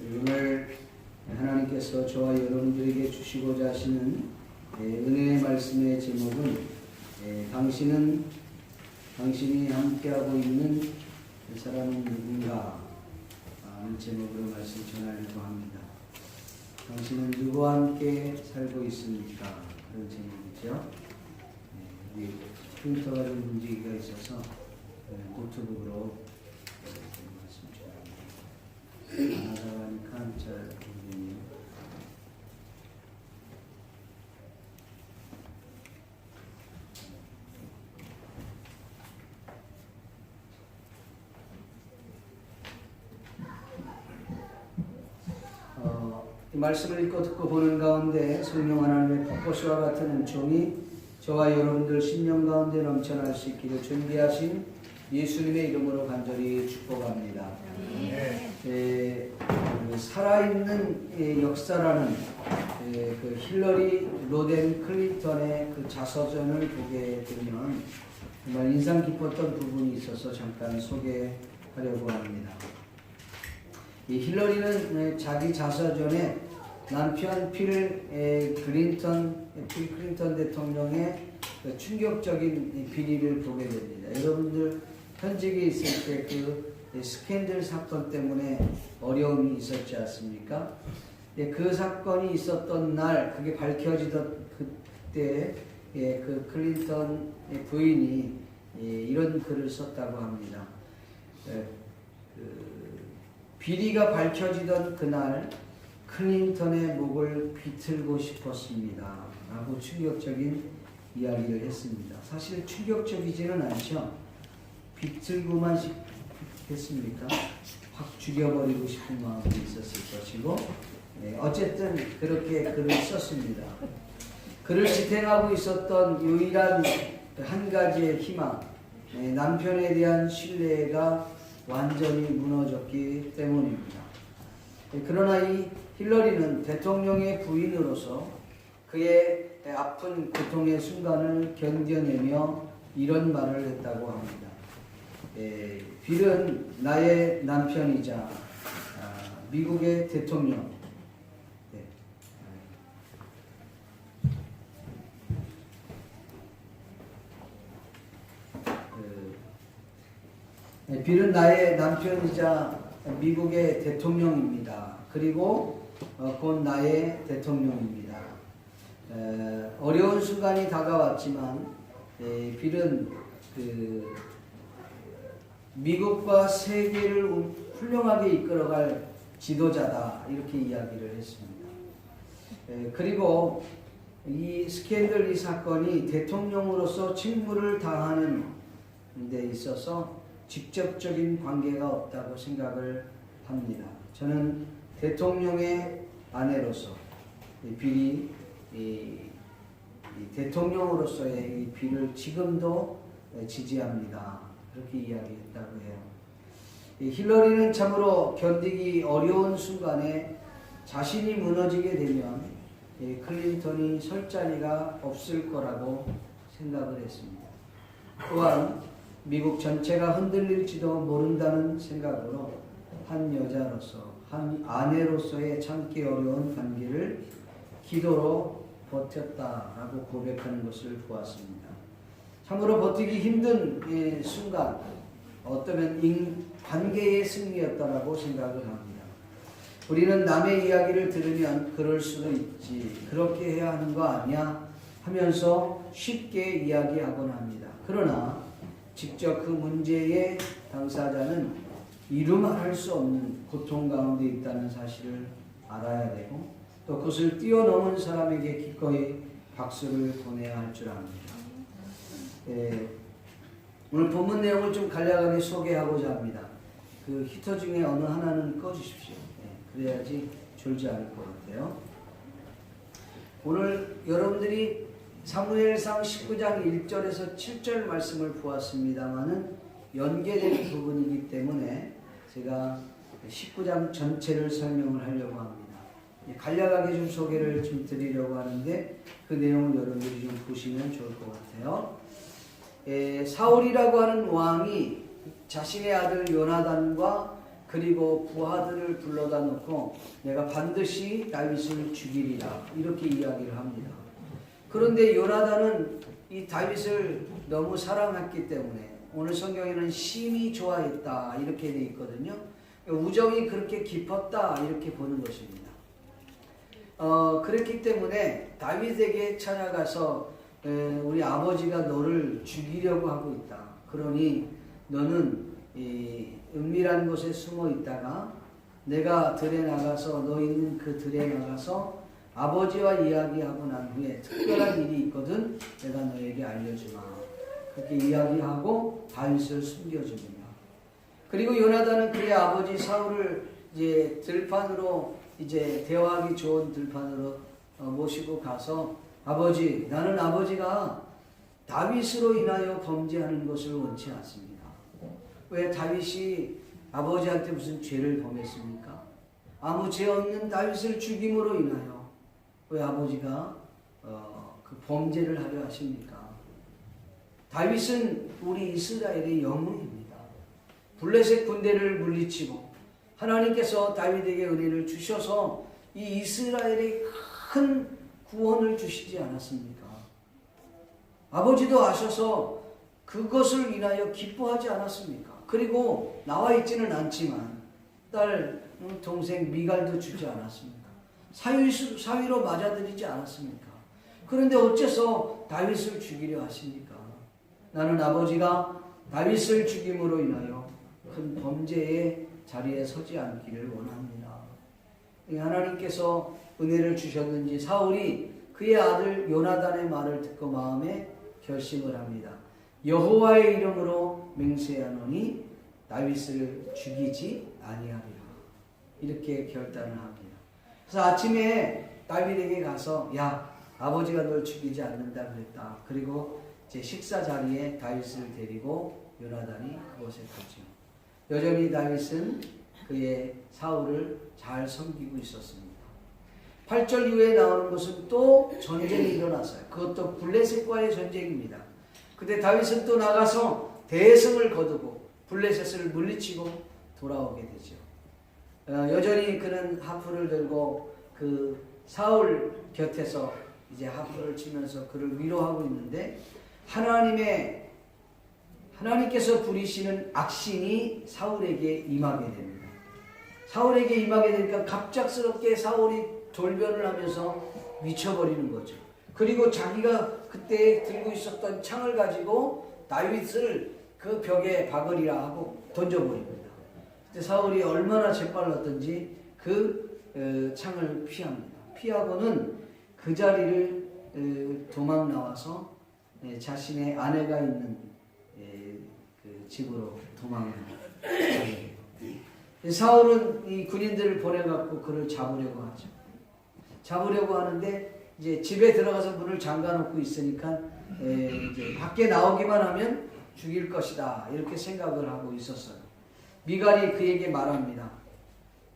오늘 하나님께서 저와 여러분들에게 주시고자 하시는 은혜의 말씀의 제목은 당신이 함께하고 있는 그 사람은 누군가 하는 제목으로 말씀 전하려고 합니다. 당신은 누구와 함께 살고 있습니까? 그런 제목이죠. 우리 프린터가 좀 문제가 있어서 노트북으로 말씀 전합니다. 하다가 하니까 잘 모르겠네요. 이 말씀을 읽고 듣고 보는 가운데 성령 하나님의 폭포수와 같은 은총이 저와 여러분들 심령 가운데 넘쳐날 수 있기를 존귀하신 예수님의 이름으로 간절히 축복합니다. 살아있는 역사라는 그 힐러리 로덴 클린턴의 그 자서전을 보게 되면 정말 인상 깊었던 부분이 있어서 잠깐 소개하려고 합니다. 이 힐러리는 자기 자서전에 남편 필 클린턴 대통령의 그 충격적인 비리를 보게 됩니다. 여러분들 현직에 있을 때 그 스캔들 사건 때문에 어려움이 있었지 않습니까? 그 사건이 있었던 날, 그게 밝혀지던 그때 그 클린턴 부인이 이런 글을 썼다고 합니다. 비리가 밝혀지던 그날 클린턴의 목을 비틀고 싶었습니다. 라고 충격적인 이야기를 했습니다. 사실 충격적이지는 않죠. 비틀고만 했습니까? 확 죽여버리고 싶은 마음이 있었을 것이고, 어쨌든 그렇게 글을 썼습니다. 그를 지탱하고 있었던 유일한 한 가지의 희망, 남편에 대한 신뢰가 완전히 무너졌기 때문입니다. 그러나 이 힐러리는 대통령의 부인으로서 그의 아픈 고통의 순간을 견뎌내며 이런 말을 했다고 합니다. 빌은 나의 남편이자 미국의 대통령, 빌은 나의 남편이자 미국의 대통령입니다. 그리고 곧 나의 대통령입니다. 어려운 순간이 다가왔지만 빌은 미국과 세계를 훌륭하게 이끌어갈 지도자다, 이렇게 이야기를 했습니다. 그리고 이 스캔들, 이 사건이 대통령으로서 직무를 다하는 데 있어서 직접적인 관계가 없다고 생각을 합니다. 저는 대통령의 아내로서 빌이 대통령으로서의 이 빌을 지금도 지지합니다. 그렇게 이야기했다고 해요. 힐러리는 참으로 견디기 어려운 순간에 자신이 무너지게 되면 클린턴이 설 자리가 없을 거라고 생각을 했습니다. 또한 미국 전체가 흔들릴지도 모른다는 생각으로 한 여자로서, 한 아내로서의 참기 어려운 관계를 기도로 버텼다라고 고백하는 것을 보았습니다. 참으로 버티기 힘든 순간, 어쩌면 관계의 승리였다라고 생각을 합니다. 우리는 남의 이야기를 들으면 그럴 수도 있지, 그렇게 해야 하는 거 아니야 하면서 쉽게 이야기하곤 합니다. 그러나 직접 그 문제의 당사자는 이루말할 수 없는 고통 가운데 있다는 사실을 알아야 되고, 또 그것을 뛰어넘은 사람에게 기꺼이 박수를 보내야 할 줄 압니다. 오늘 본문 내용을 좀 간략하게 소개하고자 합니다. 그 히터 중에 어느 하나는 꺼주십시오. 그래야지 졸지 않을 것 같아요. 오늘 여러분들이 사무엘상 19장 1절에서 7절 말씀을 보았습니다마는 연계된 부분이기 때문에 제가 19장 전체를 설명을 하려고 합니다. 간략하게 좀 소개를 좀 드리려고 하는데 그 내용을 여러분들이 좀 보시면 좋을 것 같아요. 사울이라고 하는 왕이 자신의 아들 요나단과 그리고 부하들을 불러다 놓고 내가 반드시 다윗을 죽이리라 이렇게 이야기를 합니다. 그런데 요나단은 이 다윗을 너무 사랑했기 때문에 오늘 성경에는 심히 좋아했다 이렇게 돼 있거든요. 우정이 그렇게 깊었다 이렇게 보는 것입니다. 그렇기 때문에 다윗에게 찾아가서 우리 아버지가 너를 죽이려고 하고 있다. 그러니 너는 이 은밀한 곳에 숨어 있다가 내가 들에 나가서 너 있는 그 들에 나가서 아버지와 이야기하고 난 후에 특별한 일이 있거든 내가 너에게 알려주마. 그렇게 이야기하고 다윗을 숨겨줍니다. 그리고 요나단은 그의 아버지 사울을 이제 들판으로 이제 대화하기 좋은 들판으로 모시고 가서 아버지 나는 아버지가 다윗으로 인하여 범죄하는 것을 원치 않습니다. 왜 다윗이 아버지한테 무슨 죄를 범했습니까? 아무 죄 없는 다윗을 죽임으로 인하여 왜 아버지가 그 범죄를 하려 하십니까? 다윗은 우리 이스라엘의 영웅입니다. 블레셋 군대를 물리치고 하나님께서 다윗에게 은혜를 주셔서 이 이스라엘에 큰 구원을 주시지 않았습니까? 아버지도 아셔서 그것을 인하여 기뻐하지 않았습니까? 그리고 나와 있지는 않지만 딸 동생 미갈도 주지 않았습니까? 사위로 맞아들이지 않았습니까? 그런데 어째서 다윗을 죽이려 하십니까? 나는 아버지가 다윗을 죽임으로 인하여 큰 범죄의 자리에 서지 않기를 원합니다. 하나님께서 은혜를 주셨는지 사울이 그의 아들 요나단의 말을 듣고 마음에 결심을 합니다. 여호와의 이름으로 맹세하노니 다윗을 죽이지 아니하리라. 이렇게 결단을 합니다. 그래서 아침에 다윗에게 가서 야 아버지가 널 죽이지 않는다 그랬다. 그리고 제 식사 자리에 다윗을 데리고 요나단이 그곳에 가죠. 여전히 다윗은 그의 사울을 잘 섬기고 있었습니다. 8절 이후에 나오는 것은 또 전쟁이 일어났어요. 그것도 블레셋과의 전쟁입니다. 그때 다윗은 또 나가서 대승을 거두고 블레셋을 물리치고 돌아오게 되죠. 여전히 그는 하프를 들고 그 사울 곁에서 이제 하프를 치면서 그를 위로하고 있는데 하나님께서 부리시는 악신이 사울에게 임하게 됩니다. 사울에게 임하게 되니까 갑작스럽게 사울이 돌변을 하면서 미쳐버리는 거죠. 그리고 자기가 그때 들고 있었던 창을 가지고 다윗을 그 벽에 박으리라 하고 던져버립니다. 그때 사울이 얼마나 재빨랐던지 그 창을 피합니다. 피하고는 그 자리를 도망 나와서 자신의 아내가 있는 그 집으로 도망을 가게 돼요. 사울은 이 군인들을 보내갖고 그를 잡으려고 하죠. 잡으려고 하는데 이제 집에 들어가서 문을 잠가놓고 있으니까 이제 밖에 나오기만 하면 죽일 것이다 이렇게 생각을 하고 있었어요. 미갈이 그에게 말합니다.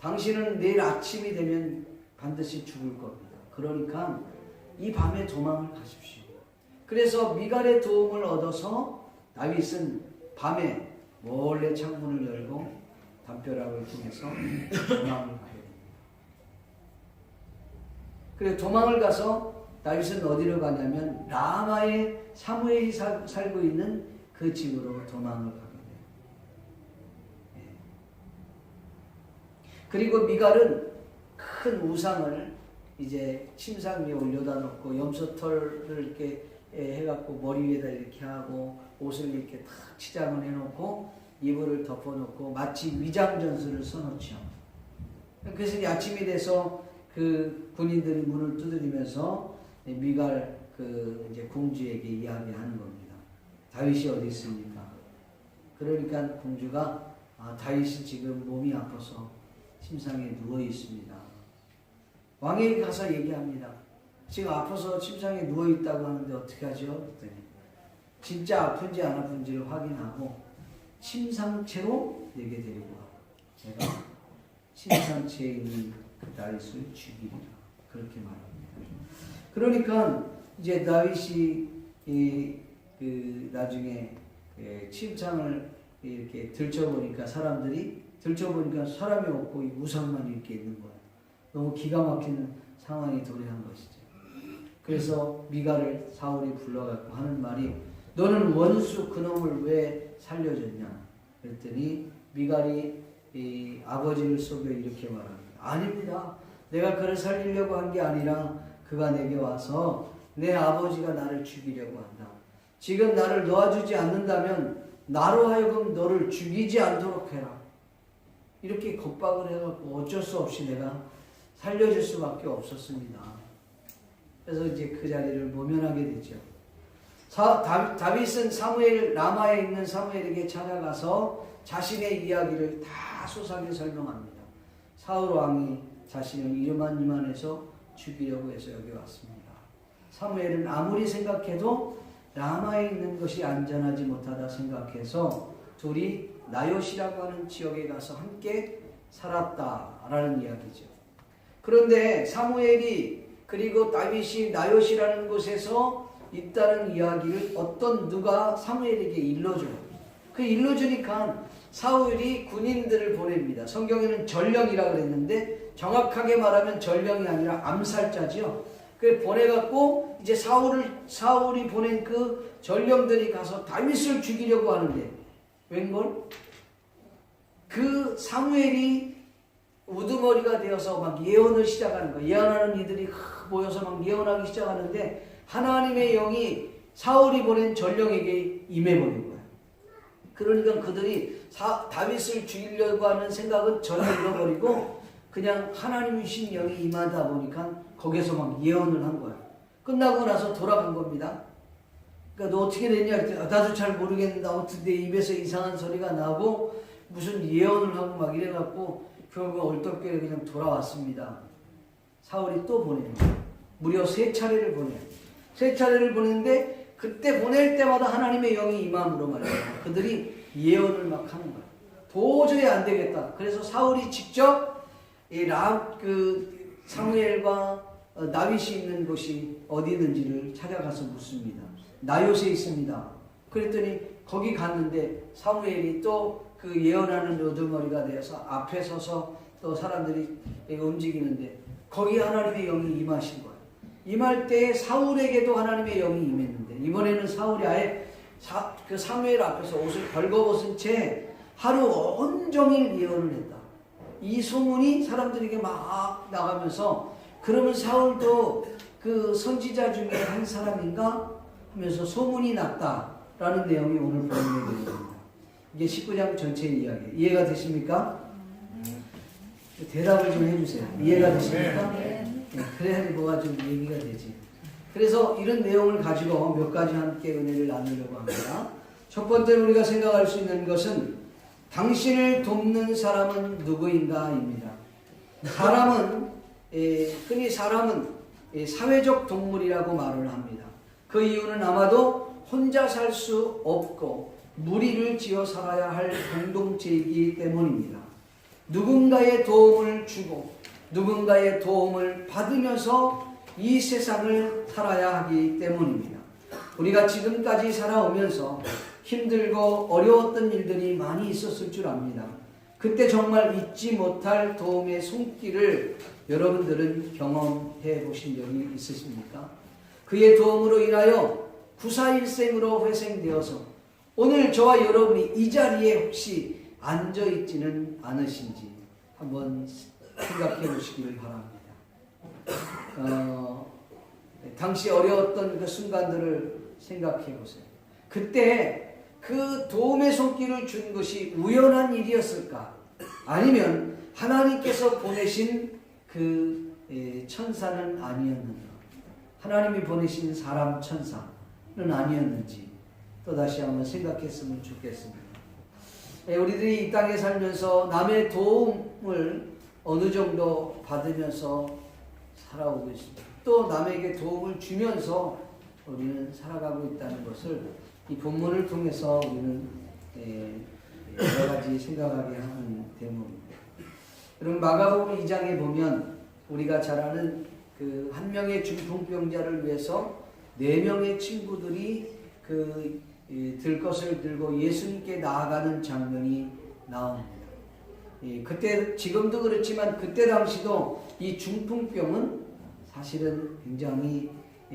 당신은 내일 아침이 되면 반드시 죽을 겁니다. 그러니까 이 밤에 도망을 가십시오. 그래서 미갈의 도움을 얻어서 다윗은 밤에 몰래 창문을 열고 담벼락을 통해서 도망을 가게 됩니다. 그래서 도망을 가서 다윗은 어디로 가냐면 라마의 사무엘이 살고 있는 그 집으로 도망을 가게 돼요. 그리고 미갈은 큰 우상을 이제 침상 위에 올려다 놓고 염소털을 이렇게 해갖고 머리 위에다 이렇게 하고 옷을 이렇게 탁 치장을 해놓고 이불을 덮어놓고 마치 위장전술을 써놓죠. 그래서 아침이 돼서 그 군인들이 문을 두드리면서 미갈 그 이제 공주에게 이야기하는 겁니다. 다윗이 어디 있습니까? 그러니까 공주가 다윗이 지금 몸이 아파서 침상에 누워 있습니다. 왕에게 가서 얘기합니다. 지금 아파서 침상에 누워 있다고 하는데 어떻게 하죠? 그랬더니 진짜 아픈지 안 아픈지를 확인하고 침상채로 내게 데리고 와. 내가 침상채에 있는 그 다윗을 죽이리라. 그렇게 말합니다. 그러니까 이제 다윗이 나중에 침상을 이렇게 들춰보니까 사람들이 들춰보니까 사람이 없고 이 우상만 이렇게 있는 거예요. 너무 기가 막히는 상황이 도래한 것이죠. 그래서 미가를 사울이 불러갖고 하는 말이 너는 원수 그놈을 왜 살려줬냐? 그랬더니 미갈이 이 아버지를 속여 이렇게 말합니다. 아닙니다. 내가 그를 살리려고 한 게 아니라 그가 내게 와서 내 아버지가 나를 죽이려고 한다. 지금 나를 놓아주지 않는다면 나로 하여금 너를 죽이지 않도록 해라. 이렇게 겁박을 해갖고 어쩔 수 없이 내가 살려줄 수밖에 없었습니다. 그래서 이제 그 자리를 모면하게 되죠. 다윗은 사무엘 라마에 있는 사무엘에게 찾아가서 자신의 이야기를 다 소상히 설명합니다. 사울 왕이 자신을 이만해서 죽이려고 해서 여기 왔습니다. 사무엘은 아무리 생각해도 라마에 있는 것이 안전하지 못하다 생각해서 둘이 나요시라고 하는 지역에 가서 함께 살았다라는 이야기죠. 그런데 사무엘이 그리고 다윗이 나요시라는 곳에서 있다는 이야기를 누가 사무엘에게 일러줘요. 그 일러주니까 사울이 군인들을 보냅니다. 성경에는 전령이라고 그랬는데 정확하게 말하면 전령이 아니라 암살자죠. 그 보내갖고 이제 사울이 보낸 그 전령들이 가서 다윗을 죽이려고 하는데 웬걸? 그 사무엘이 우두머리가 되어서 막 예언을 시작하는 거예요. 예언하는 이들이 모여서 막 예언하기 시작하는데 하나님의 영이 사울이 보낸 전령에게 임해버린 거예요. 그러니까 그들이 다윗을 죽이려고 하는 생각은 전혀 잃어버리고 그냥 하나님이신 영이 임하다 보니까 거기서 막 예언을 한 거예요. 끝나고 나서 돌아간 겁니다. 그러니까 너 어떻게 됐냐? 나도 잘 모르겠는데 아무튼 내 입에서 이상한 소리가 나고 무슨 예언을 하고 막 이래갖고 결국 얼떨결에 그냥 돌아왔습니다. 사울이 또 보내요. 무려 3차례를 보내요. 3차례를 보냈는데 그때 보낼 때마다 하나님의 영이 임함으로 말이에요. 그들이 예언을 막 하는 거예요. 도저히 안 되겠다. 그래서 사울이 직접 사무엘과 다윗이 있는 곳이 어디 있는지를 찾아가서 묻습니다. 나요시에 있습니다. 그랬더니 거기 갔는데 사무엘이 또 그 예언하는 우두머리가 되어서 앞에 서서 또 사람들이 움직이는데 거기 하나님의 영이 임하신 거예요. 임할 때 사울에게도 하나님의 영이 임했는데 이번에는 사울이 아예 그 사무엘 앞에서 옷을 벌거벗은 채 하루 온종일 예언을 했다. 이 소문이 사람들에게 막 나가면서 그러면 사울도 그 선지자 중에 한 사람인가 하면서 소문이 났다라는 내용이 오늘 본문에 되어있습니다. 이게 19장 전체 이야기. 이해가 되십니까? 대답을 좀 해주세요. 이해가 되십니까? 네, 그래야 뭐가 좀 얘기가 되지. 그래서 이런 내용을 가지고 몇 가지 함께 은혜를 나누려고 합니다. 첫 번째로 우리가 생각할 수 있는 것은 당신을 돕는 사람은 누구인가입니다. 흔히 사람은 사회적 동물이라고 말을 합니다. 그 이유는 아마도 혼자 살 수 없고 무리를 지어 살아야 할 공동체이기 때문입니다. 누군가의 도움을 주고 누군가의 도움을 받으면서 이 세상을 살아야 하기 때문입니다. 우리가 지금까지 살아오면서 힘들고 어려웠던 일들이 많이 있었을 줄 압니다. 그때 정말 잊지 못할 도움의 손길을 여러분들은 경험해 보신 적이 있으십니까? 그의 도움으로 인하여 구사일생으로 회생되어서 오늘 저와 여러분이 이 자리에 혹시 앉아있지는 않으신지 한번 생각해 보시기를 바랍니다. 당시 어려웠던 그 순간들을 생각해 보세요. 그때 그 도움의 손길을 준 것이 우연한 일이었을까? 아니면 하나님께서 보내신 그 천사는 아니었는가? 하나님이 보내신 사람 천사는 아니었는지 또다시 한번 생각했으면 좋겠습니다. 우리들이 이 땅에 살면서 남의 도움을 어느 정도 받으면서 살아오고 있습니다. 또 남에게 도움을 주면서 우리는 살아가고 있다는 것을 이 본문을 통해서 우리는 여러 가지 생각하게 하는 대목입니다. 여러분 마가복음 2장에 보면 우리가 잘 아는 그 한 명의 중풍병자를 위해서 4명의 친구들이 들 것을 들고 예수님께 나아가는 장면이 나옵니다. 그때 지금도 그렇지만 그때 당시도 이 중풍병은 사실은 굉장히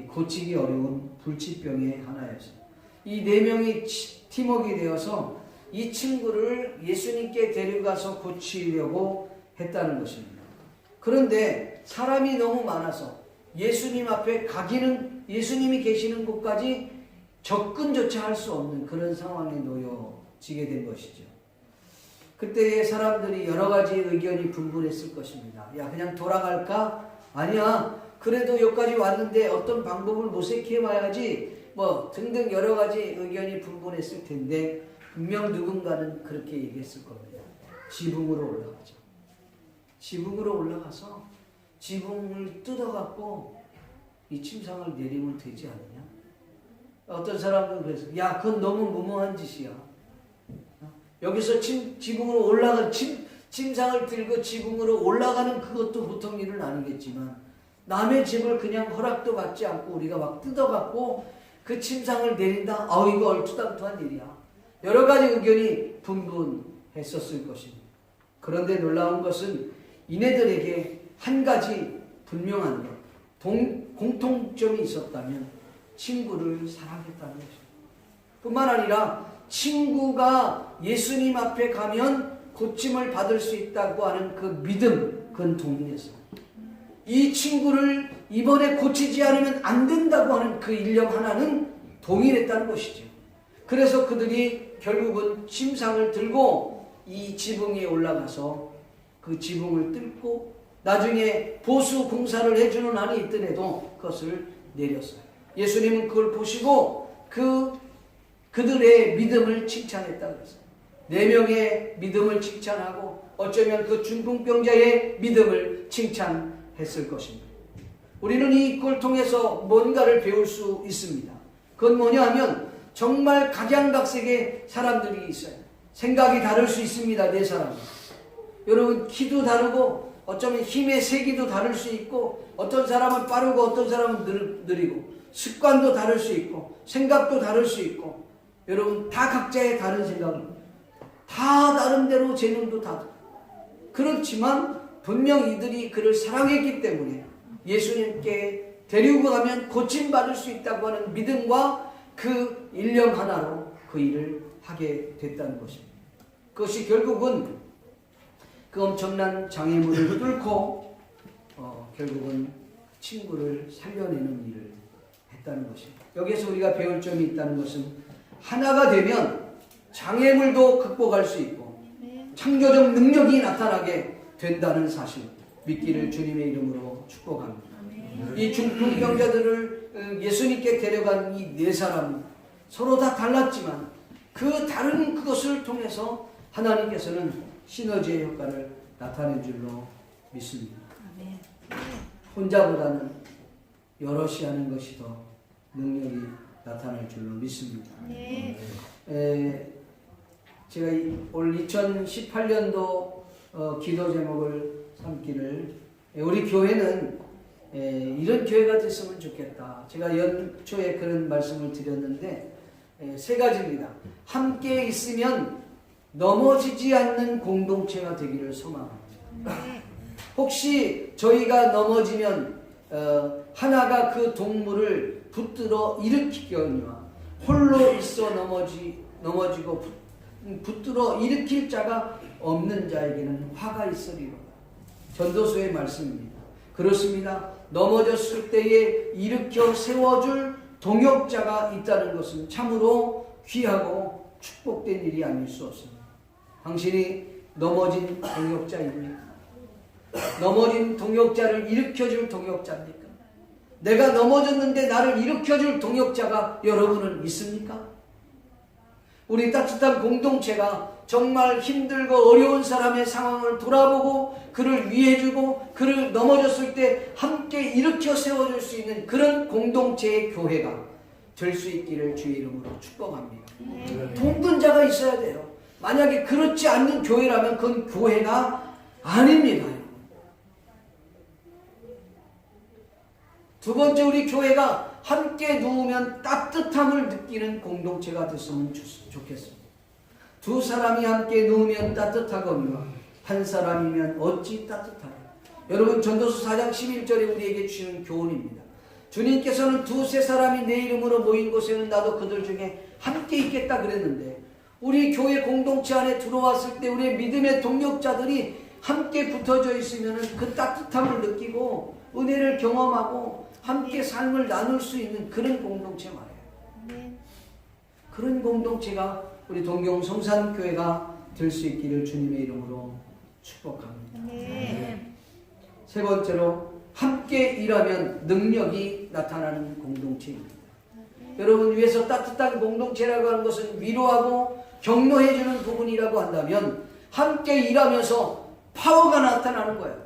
고치기 어려운 불치병의 하나였어요. 이 4명이 팀워크가 되어서 이 친구를 예수님께 데려가서 고치려고 했다는 것입니다. 그런데 사람이 너무 많아서 예수님 앞에 가기는 예수님이 계시는 곳까지 접근조차 할 수 없는 그런 상황에 놓여지게 된 것이죠. 그때의 사람들이 여러 가지 의견이 분분했을 것입니다. 야, 그냥 돌아갈까? 아니야. 그래도 여기까지 왔는데 어떤 방법을 모색해 봐야지. 뭐 등등 여러 가지 의견이 분분했을 텐데 분명 누군가는 그렇게 얘기했을 겁니다. 지붕으로 올라가자. 지붕으로 올라가서 지붕을 뜯어갖고 이 침상을 내리면 되지 않느냐? 어떤 사람들은 그래서 야, 그건 너무 무모한 짓이야. 여기서 지붕으로 올라가 침상을 들고 지붕으로 올라가는 그것도 보통 일은 아니겠지만 남의 집을 그냥 허락도 받지 않고 우리가 막 뜯어갖고 그 침상을 내린다? 이거 얼토당토한 일이야. 여러 가지 의견이 분분했었을 것입니다. 그런데 놀라운 것은 이네들에게 한 가지 분명한 것, 공통점이 있었다면 친구를 사랑했다는 것입니다. 뿐만 아니라 친구가 예수님 앞에 가면 고침을 받을 수 있다고 하는 그 믿음, 그건 동일했어요. 이 친구를 이번에 고치지 않으면 안 된다고 하는 그 일념 하나는 동일했다는 것이죠. 그래서 그들이 결국은 침상을 들고 이 지붕에 올라가서 그 지붕을 뚫고 나중에 보수 공사를 해주는 한이 있더라도 그것을 내렸어요. 예수님은 그걸 보시고 그들의 믿음을 칭찬했다고 했어요. 4명의 믿음을 칭찬하고 어쩌면 그 중풍병자의 믿음을 칭찬했을 것입니다. 우리는 이걸 통해서 뭔가를 배울 수 있습니다. 그건 뭐냐 하면 정말 각양각색의 사람들이 있어요. 생각이 다를 수 있습니다. 4사람. 여러분 키도 다르고 어쩌면 힘의 세기도 다를 수 있고 어떤 사람은 빠르고 어떤 사람은 느리고 습관도 다를 수 있고 생각도 다를 수 있고 여러분 다 각자의 다른 생각을 다 나름대로 재능도 다 그렇지만 분명 이들이 그를 사랑했기 때문에 예수님께 데리고 가면 고침받을 수 있다고 하는 믿음과 그 일념 하나로 그 일을 하게 됐다는 것입니다. 그것이 결국은 그 엄청난 장애물을 뚫고 결국은 친구를 살려내는 일을 했다는 것입니다. 여기에서 우리가 배울 점이 있다는 것은 하나가 되면 장애물도 극복할 수 있고 창조적 능력이 나타나게 된다는 사실 믿기를 주님의 이름으로 축복합니다. 이 중풍병자들을 예수님께 데려간 이 4사람 서로 다 달랐지만 그 다른 그것을 통해서 하나님께서는 시너지의 효과를 나타낸 줄로 믿습니다. 혼자보다는 여럿이 하는 것이 더 능력이 나타날 줄로 믿습니다. 제가 올 2018년도 기도 제목을 삼기를 우리 교회는 이런 교회가 됐으면 좋겠다. 제가 연초에 그런 말씀을 드렸는데 3가지입니다. 함께 있으면 넘어지지 않는 공동체가 되기를 소망합니다. 혹시 저희가 넘어지면 하나가 그 동물을 붙들어 일으키거니와 홀로 있어 넘어지고 붙들어 일으킬 자가 없는 자에게는 화가 있으리로다. 전도서의 말씀입니다. 그렇습니다. 넘어졌을 때에 일으켜 세워줄 동역자가 있다는 것은 참으로 귀하고 축복된 일이 아닐 수 없습니다. 당신이 넘어진 동역자입니까? 넘어진 동역자를 일으켜줄 동역자입니까? 내가 넘어졌는데 나를 일으켜줄 동역자가 여러분은 있습니까? 우리 따뜻한 공동체가 정말 힘들고 어려운 사람의 상황을 돌아보고 그를 위해주고 그를 넘어졌을 때 함께 일으켜 세워줄 수 있는 그런 공동체의 교회가 될 수 있기를 주의 이름으로 축복합니다. 동분자가 있어야 돼요. 만약에 그렇지 않는 교회라면 그건 교회가 아닙니다. 2번째, 우리 교회가 함께 누우면 따뜻함을 느끼는 공동체가 됐으면 좋겠습니다. 2 사람이 함께 누우면 따뜻하거니와 한 사람이면 어찌 따뜻하리. 여러분, 전도서 4장 11절에 우리에게 주시는 교훈입니다. 주님께서는 두세 사람이 내 이름으로 모인 곳에는 나도 그들 중에 함께 있겠다 그랬는데, 우리 교회 공동체 안에 들어왔을 때 우리의 믿음의 동력자들이 함께 붙어져 있으면 그 따뜻함을 느끼고 은혜를 경험하고 함께 삶을 나눌 수 있는 그런 공동체 말이에요. 그런 공동체가 우리 동경 성산교회가 될 수 있기를 주님의 이름으로 축복합니다. 세 번째로, 함께 일하면 능력이 나타나는 공동체입니다. 여러분, 위에서 따뜻한 공동체라고 하는 것은 위로하고 격려해주는 부분이라고 한다면, 함께 일하면서 파워가 나타나는 거예요.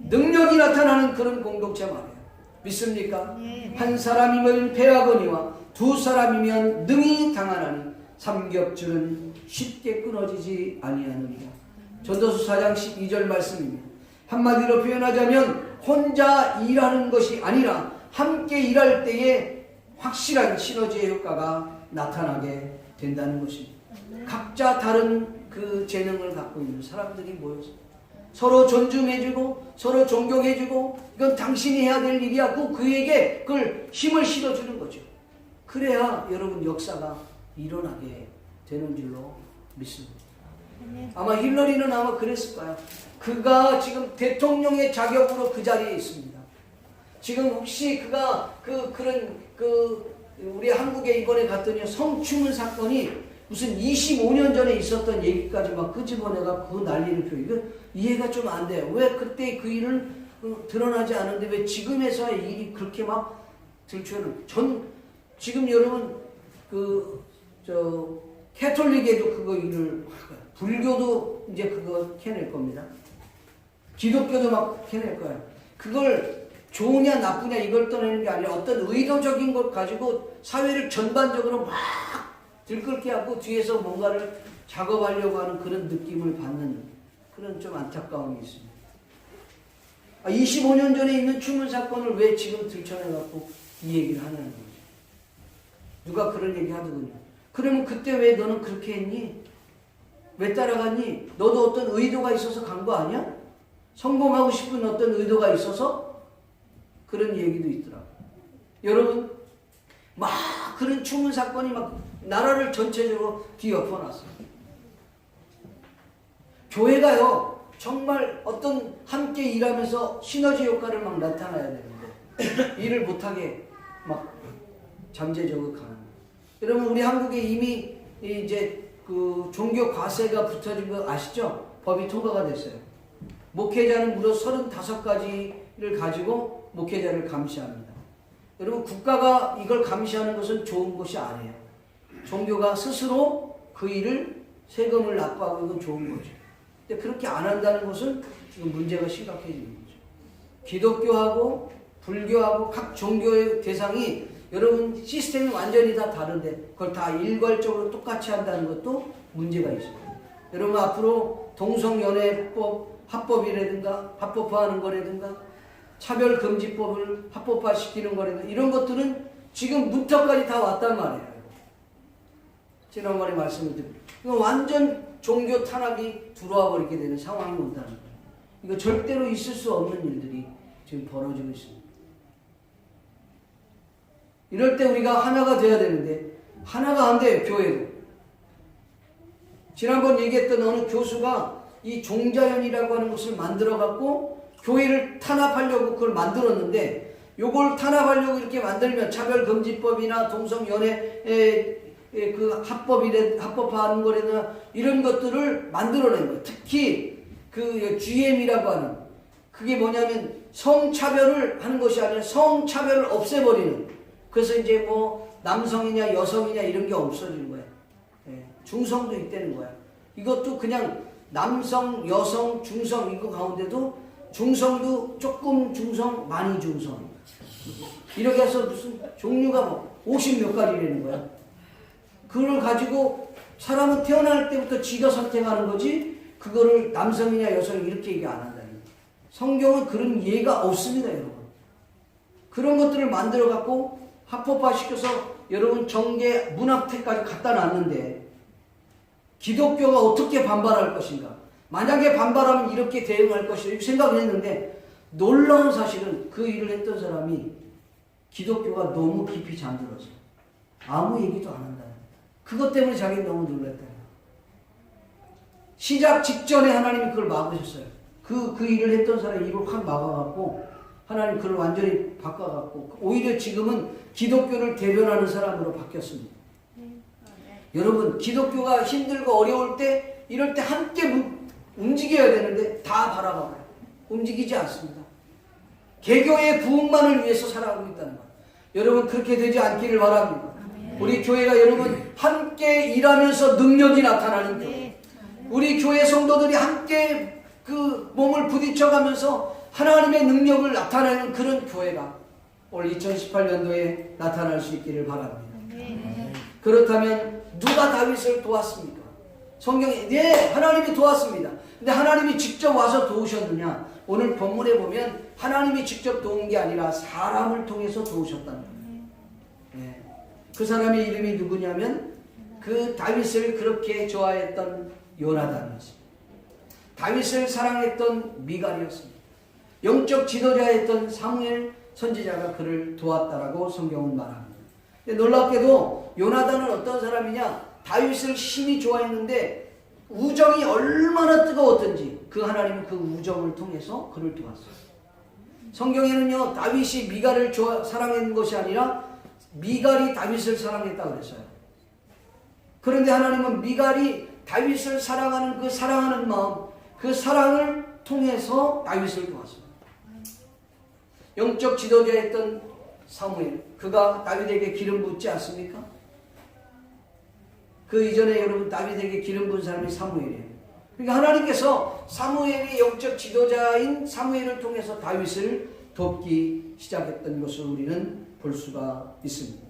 능력이 나타나는 그런 공동체 말이에요. 믿습니까? 한 사람이면 패하거니와 두 사람이면 능히 당하나니 삼겹줄은 쉽게 끊어지지 아니하느니라. 전도서 4장 12절 말씀입니다. 한마디로 표현하자면 혼자 일하는 것이 아니라 함께 일할 때에 확실한 시너지의 효과가 나타나게 된다는 것입니다. 각자 다른 그 재능을 갖고 있는 사람들이 모여서 서로 존중해주고 서로 존경해주고, 이건 당신이 해야 될 일이야. 그에게 그걸 힘을 실어주는 거죠. 그래야 여러분 역사가 일어나게 되는 줄로 믿습니다. 아마 힐러리는 아마 그랬을 거야. 그가 지금 대통령의 자격으로 그 자리에 있습니다. 지금 혹시 그가 우리 한국에 이번에 갔더니 성추문 사건이 무슨 25년 전에 있었던 얘기까지 막 끄집어내가 그 난리를 펴. 이거 이해가 좀 안 돼요. 왜 그때 그 일은 드러나지 않은데 왜 지금에서의 일이 그렇게 막 들추는? 지금 여러분 캐톨릭에도 그거 일을 할 거야. 불교도 이제 그거 캐낼 겁니다. 기독교도 막 캐낼 거야. 그걸 좋으냐 나쁘냐 이걸 떠내는 게 아니라 어떤 의도적인 것 가지고 사회를 전반적으로 막 들끓게 하고 뒤에서 뭔가를 작업하려고 하는 그런 느낌을 받는 그런 좀 안타까움이 있습니다. 25년 전에 있는 추문 사건을 왜 지금 들춰내갖고 이 얘기를 하냐는 거죠. 누가 그런 얘기 하더군요. 그러면 그때 왜 너는 그렇게 했니? 왜 따라갔니? 너도 어떤 의도가 있어서 간 거 아니야? 성공하고 싶은 어떤 의도가 있어서? 그런 얘기도 있더라고요. 여러분, 막 그런 추문 사건이 막 나라를 전체적으로 뒤엎어놨어요. 교회가요, 정말 어떤 함께 일하면서 시너지 효과를 막 나타나야 되는데 일을 못하게 막 잠재적으로 가는 거예요. 여러분, 우리 한국에 이미 이제 그 종교 과세가 붙어진 거 아시죠? 법이 통과가 됐어요. 목회자는 무려 35가지를 가지고 목회자를 감시합니다. 여러분, 국가가 이걸 감시하는 것은 좋은 것이 아니에요. 종교가 스스로 그 일을 세금을 납부하고 이건 좋은 거죠. 근데 그렇게 안 한다는 것은 지금 문제가 심각해지는 거죠. 기독교하고 불교하고 각 종교의 대상이 여러분 시스템이 완전히 다 다른데 그걸 다 일괄적으로 똑같이 한다는 것도 문제가 있어요. 여러분, 앞으로 동성연애법 합법이라든가 합법화하는 거라든가 차별금지법을 합법화시키는 거라든가 이런 것들은 지금 문턱까지 다 왔단 말이에요. 지난번에 말씀을 드렸죠. 이거 완전 종교 탄압이 들어와 버리게 되는 상황이 온다는 거예요. 이거 절대로 있을 수 없는 일들이 지금 벌어지고 있습니다. 이럴 때 우리가 하나가 돼야 되는데 하나가 안 돼요. 교회도. 지난번 얘기했던 어느 교수가 이 종자연이라고 하는 것을 만들어 갖고 교회를 탄압하려고 그걸 만들었는데, 요걸 탄압하려고 이렇게 만들면 차별금지법이나 동성연애 그 합법화하는 거래나 이런 것들을 만들어낸 거예요. 특히 그 GM이라고 하는 그게 뭐냐면 성차별을 하는 것이 아니라 성차별을 없애버리는. 그래서 이제 뭐 남성이냐 여성이냐 이런 게 없어지는 거예요. 중성도 있다는 거야. 이것도 그냥 남성, 여성, 중성 이거 가운데도 중성도 조금 중성, 많이 중성 이렇게 해서 무슨 종류가 뭐 50몇 가지라는 거야. 그걸 가지고 사람은 태어날 때부터 지가 선택하는 거지 그거를 남성이냐 여성 이렇게 얘기 안 한다는 거예요. 성경은 그런 예가 없습니다, 여러분. 그런 것들을 만들어 갖고 합법화시켜서 여러분 정계 문학태까지 갖다 놨는데 기독교가 어떻게 반발할 것인가? 만약에 반발하면 이렇게 대응할 것이라고 생각을 했는데 놀라운 사실은 그 일을 했던 사람이 기독교가 너무 깊이 잠들어서 아무 얘기도 안 한다는 그것 때문에 자기는 너무 놀랐다. 시작 직전에 하나님이 그걸 막으셨어요. 그 일을 했던 사람이 입을 확 막아갖고 하나님 그걸 완전히 바꿔갖고 오히려 지금은 기독교를 대변하는 사람으로 바뀌었습니다. 여러분 기독교가 힘들고 어려울 때 이럴 때 함께 움직여야 되는데 다 바라봐요. 움직이지 않습니다. 개교의 부흥만을 위해서 살아가고 있다는 것. 여러분 그렇게 되지 않기를 바랍니다. 우리 교회가 여러분 함께 일하면서 능력이 나타나는 교회. 우리 교회 성도들이 함께 그 몸을 부딪혀가면서 하나님의 능력을 나타내는 그런 교회가 올 2018년도에 나타날 수 있기를 바랍니다. 그렇다면 누가 다윗을 도왔습니까? 성경에 네 하나님이 도왔습니다. 근데 하나님이 직접 와서 도우셨느냐? 오늘 본문에 보면 하나님이 직접 도운 게 아니라 사람을 통해서 도우셨다는 거예요. 네. 그 사람의 이름이 누구냐면 그 다윗을 그렇게 좋아했던 요나단이었습니다. 다윗을 사랑했던 미갈이었습니다. 영적 지도자였던 사무엘 선지자가 그를 도왔다라고 성경은 말합니다. 근데 놀랍게도 요나단은 어떤 사람이냐? 다윗을 심히 좋아했는데 우정이 얼마나 뜨거웠던지 그 하나님은 그 우정을 통해서 그를 도왔어요. 성경에는요 다윗이 미갈을 사랑했는 것이 아니라 미갈이 다윗을 사랑했다고 그랬어요. 그런데 하나님은 미갈이 다윗을 사랑하는 그 사랑하는 마음, 그 사랑을 통해서 다윗을 도왔습니다. 영적 지도자였던 사무엘, 그가 다윗에게 기름 붓지 않습니까? 그 이전에 여러분 다윗에게 기름 부은 사람이 사무엘이에요. 그러니까 하나님께서 사무엘이 영적 지도자인 사무엘을 통해서 다윗을 돕기 시작했던 것을 우리는 볼 수가 있습니다.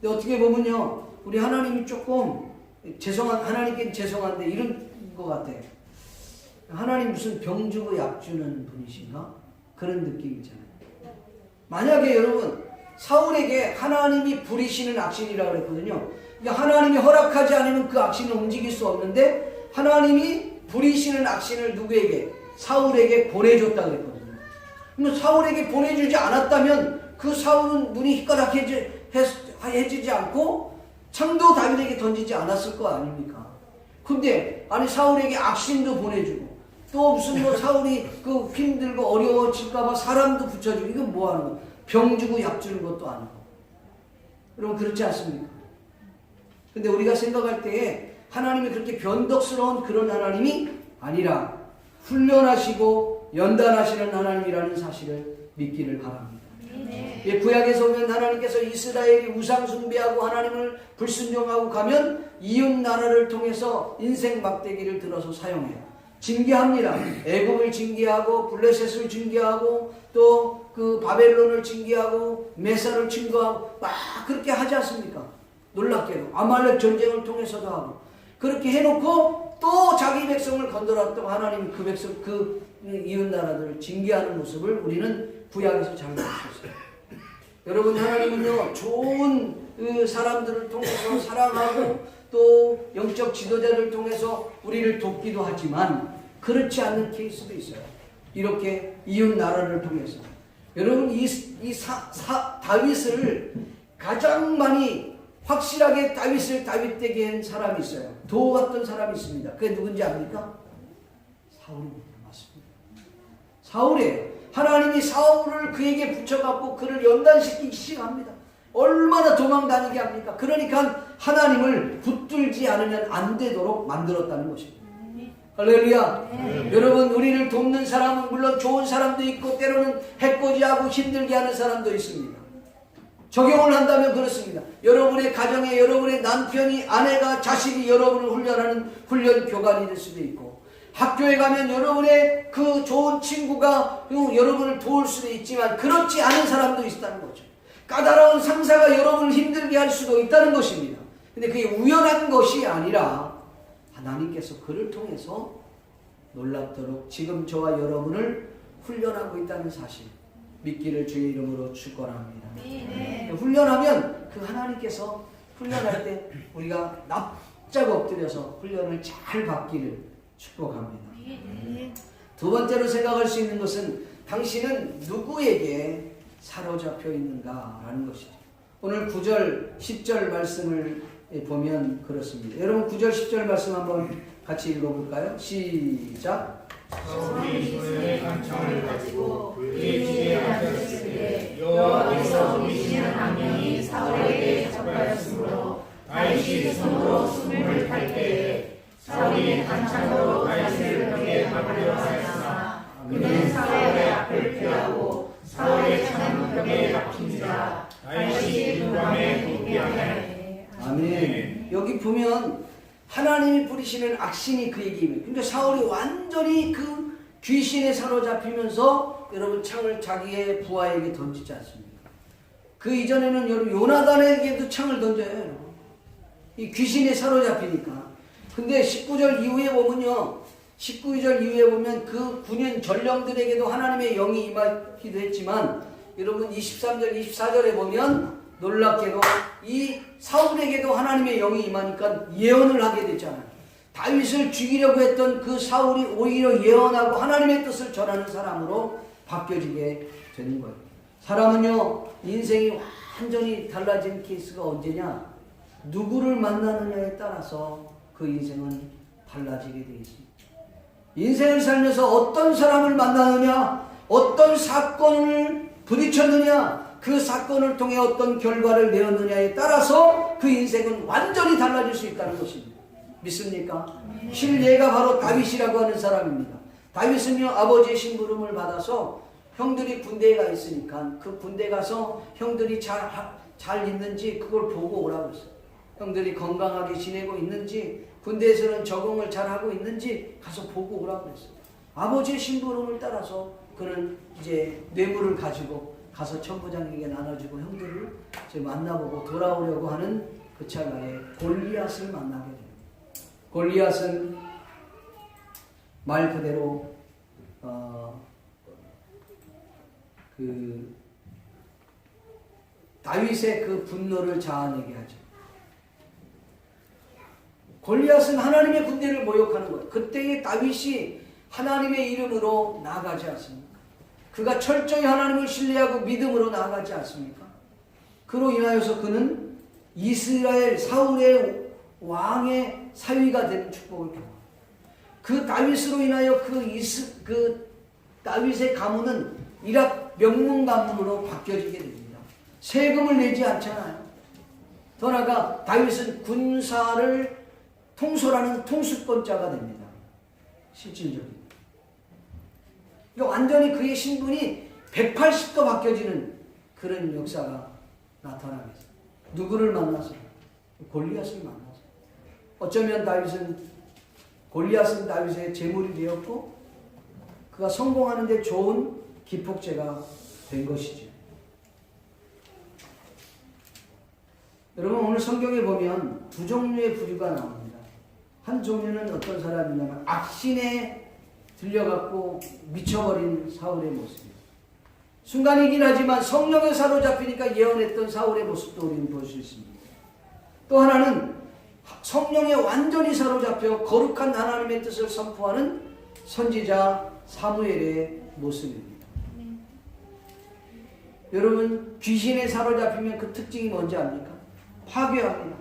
근데 어떻게 보면요, 우리 하나님이 조금 하나님께 죄송한데 이런 것 같아요. 하나님 무슨 병 주고 약 주는 분이신가? 그런 느낌 있잖아요. 만약에 여러분 사울에게 하나님이 부리시는 악신이라고 그랬거든요. 그러니까 하나님이 허락하지 않으면 그 악신을 움직일 수 없는데 하나님이 부리시는 악신을 누구에게? 사울에게 보내줬다고 그랬거든요. 그럼 사울에게 보내주지 않았다면 그 사울은 눈이 휘까닥해지지 않고 창도 다윗에게 던지지 않았을 거 아닙니까? 근데 아니 사울에게 악신도 보내주고 또 무슨 뭐 사울이 그 힘들고 어려워질까봐 사람도 붙여주고 이건 뭐 하는 거? 병 주고 약 주는 것도 아니고. 여러분 그렇지 않습니까? 근데 우리가 생각할 때에 하나님이 그렇게 변덕스러운 그런 하나님이 아니라 훈련하시고 연단하시는 하나님이라는 사실을 믿기를 바랍니다. 네. 구약에서 보면 하나님께서 이스라엘이 우상 숭배하고 하나님을 불순종하고 가면 이웃 나라를 통해서 인생 막대기를 들어서 사용해요. 징계합니다. 애굽을 징계하고 블레셋을 징계하고 또 그 바벨론을 징계하고 메사를 징계하고 막 그렇게 하지 않습니까? 놀랍게도 아말렉 전쟁을 통해서도 하고 그렇게 해놓고 또 자기 백성을 건드렸던 하나님 그 백성 그 이웃 나라들을 징계하는 모습을 우리는 구약에서 잘 볼 수 있어요. 여러분 하나님은요 좋은 그 사람들을 통해서 사랑하고 또 영적 지도자를 통해서 우리를 돕기도 하지만 그렇지 않는 케이스도 있어요. 이렇게 이웃 나라를 통해서 여러분 다윗을 가장 많이 확실하게 다윗을 다윗되게 한 사람이 있어요. 도왔던 사람이 있습니다. 그게 누군지 압니까? 사울입니다. 맞습니다. 사울이에요. 하나님이 사울을 그에게 붙여갖고 그를 연단시키기 시작합니다. 얼마나 도망다니게 합니까? 그러니까 하나님을 붙들지 않으면 안 되도록 만들었다는 것입니다. 할렐루야. 네. 여러분 우리를 돕는 사람은 물론 좋은 사람도 있고 때로는 해코지하고 힘들게 하는 사람도 있습니다. 적용을 한다면 그렇습니다. 여러분의 가정에 여러분의 남편이 아내가 자식이 여러분을 훈련하는 훈련 교관이 될 수도 있고 학교에 가면 여러분의 그 좋은 친구가 여러분을 도울 수도 있지만 그렇지 않은 사람도 있다는 거죠. 까다로운 상사가 여러분을 힘들게 할 수도 있다는 것입니다. 근데 그게 우연한 것이 아니라 하나님께서 그를 통해서 놀랍도록 지금 저와 여러분을 훈련하고 있다는 사실 믿기를 주의 이름으로 축원합니다. 네. 훈련하면 그 하나님께서 훈련할 때 우리가 납작 엎드려서 훈련을 잘 받기를 축복합니다. 네. 두 번째로 생각할 수 있는 것은 당신은 누구에게 사로잡혀 있는가라는 것이죠. 오늘 9절, 10절 말씀을 보면 그렇습니다. 여러분 9절, 10절 말씀 한번 같이 읽어볼까요? 시작. 사울이 손에 간청을 가지고 그의 집에 앉았을 때 여호와께서 계시는 한 명이 사울에게 접하였으므로 다윗이 손으로 숨을 탈 때에 사울이 간청으로 다윗을 벽에 박으려 하였으나 그는 사울의 앞을 피하고 사울의 창은 벽에 박힌지라 다윗이 그 밤에 도피하매. 아멘. 여기 보면 하나님이 부리시는 악신이 그에게 임해요. 그러니까 사울이 완전히 그 귀신에 사로잡히면서 여러분 창을 자기의 부하에게 던지지 않습니까? 그 이전에는 여러분 요나단에게도 창을 던져요. 여러분. 이 귀신에 사로잡히니까. 근데 19절 이후에 보면요. 19절 이후에 보면 그 군인 전령들에게도 하나님의 영이 임하기도 했지만 여러분 23절 24절에 보면 놀랍게도 이 사울에게도 하나님의 영이 임하니까 예언을 하게 됐잖아요. 다윗을 죽이려고 했던 그 사울이 오히려 예언하고 하나님의 뜻을 전하는 사람으로 바뀌어지게 되는 거예요. 사람은요 인생이 완전히 달라진 케이스가 언제냐? 누구를 만나느냐에 따라서 그 인생은 달라지게 되어 있습니다. 인생을 살면서 어떤 사람을 만나느냐, 어떤 사건을 부딪혔느냐, 그 사건을 통해 어떤 결과를 내었느냐에 따라서 그 인생은 완전히 달라질 수 있다는 것입니다. 믿습니까? 실례가 바로 다윗이라고 하는 사람입니다. 다윗은요 아버지의 심부름을 받아서 형들이 군대에 가 있으니까 그 군대 가서 형들이 잘 있는지 그걸 보고 오라고 했어요. 형들이 건강하게 지내고 있는지 군대에서는 적응을 잘하고 있는지 가서 보고 오라고 했어요. 아버지의 심부름을 따라서 그는 이제 뇌물을 가지고 가서 천부장에게 나눠주고 형들을 이제 만나보고 돌아오려고 하는 그 찰나에 골리앗을 만나게 됩니다. 골리앗은 말 그대로 다윗의 그 분노를 자아내게 하죠. 골리앗은 하나님의 군대를 모욕하는 거예요. 그때의 다윗이 하나님의 이름으로 나아가지 않습니까? 그가 철저히 하나님을 신뢰하고 믿음으로 나아가지 않습니까? 그로 인하여서 그는 이스라엘 사울의 왕의 사위가 되는 축복을 경험합니다. 그 다윗으로 인하여 그 다윗의 가문은 이락 명문 가문으로 바뀌어지게 됩니다. 세금을 내지 않잖아요. 더 나아가 다윗은 군사를 통솔하는 통수권자가 됩니다. 실질적인. 그러니까 완전히 그의 신분이 180도 바뀌어지는 그런 역사가 나타나게 됩니다. 누구를 만나서? 골리앗을 만나서. 어쩌면 골리앗은 다윗의 제물이 되었고 그가 성공하는 데 좋은 기폭제가 된 것이죠. 여러분 오늘 성경에 보면 두 종류의 부류가 나옵니다. 한 종류는 어떤 사람이냐면 악신에 들려갖고 미쳐버린 사울의 모습이에요. 순간이긴 하지만 성령에 사로잡히니까 예언했던 사울의 모습도 우리는 볼 수 있습니다. 또 하나는 성령에 완전히 사로잡혀 거룩한 하나님의 뜻을 선포하는 선지자 사무엘의 모습입니다. 여러분 귀신에 사로잡히면 그 특징이 뭔지 압니까? 파괴합니다.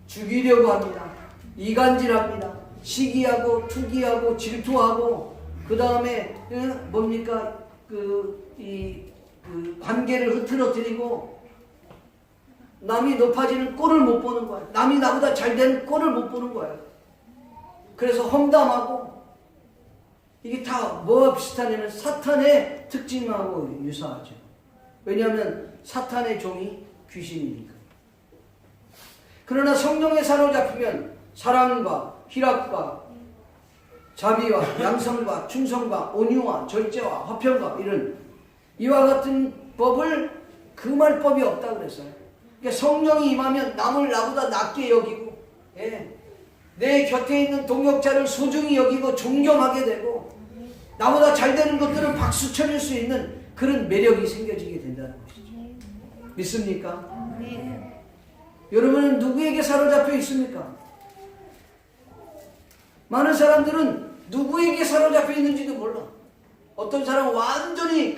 죽이려고 합니다. 이간질합니다. 시기하고 투기하고 질투하고 그 다음에 뭡니까? 관계를 흐트러뜨리고 남이 높아지는 꼴을 못 보는 거예요. 남이 나보다 잘 되는 꼴을 못 보는 거예요. 그래서 험담하고 이게 다 뭐와 비슷하냐면 사탄의 특징하고 유사하죠. 왜냐하면 사탄의 종이 귀신이니까. 그러나 성령에 사로잡히면 사랑과 희락과 자비와 양성과 충성과 온유와 절제와 화평과 이런 이와 같은 법을 금할 법이 없다 그랬어요. 그러니까 성령이 임하면 남을 나보다 낮게 여기고 내 곁에 있는 동역자를 소중히 여기고 존경하게 되고 나보다 잘 되는 것들을 박수 쳐줄 수 있는 그런 매력이 생겨지게 된다는 것이죠. 믿습니까? 네. 여러분은 누구에게 사로잡혀 있습니까? 많은 사람들은 누구에게 사로잡혀 있는지도 몰라. 어떤 사람은 완전히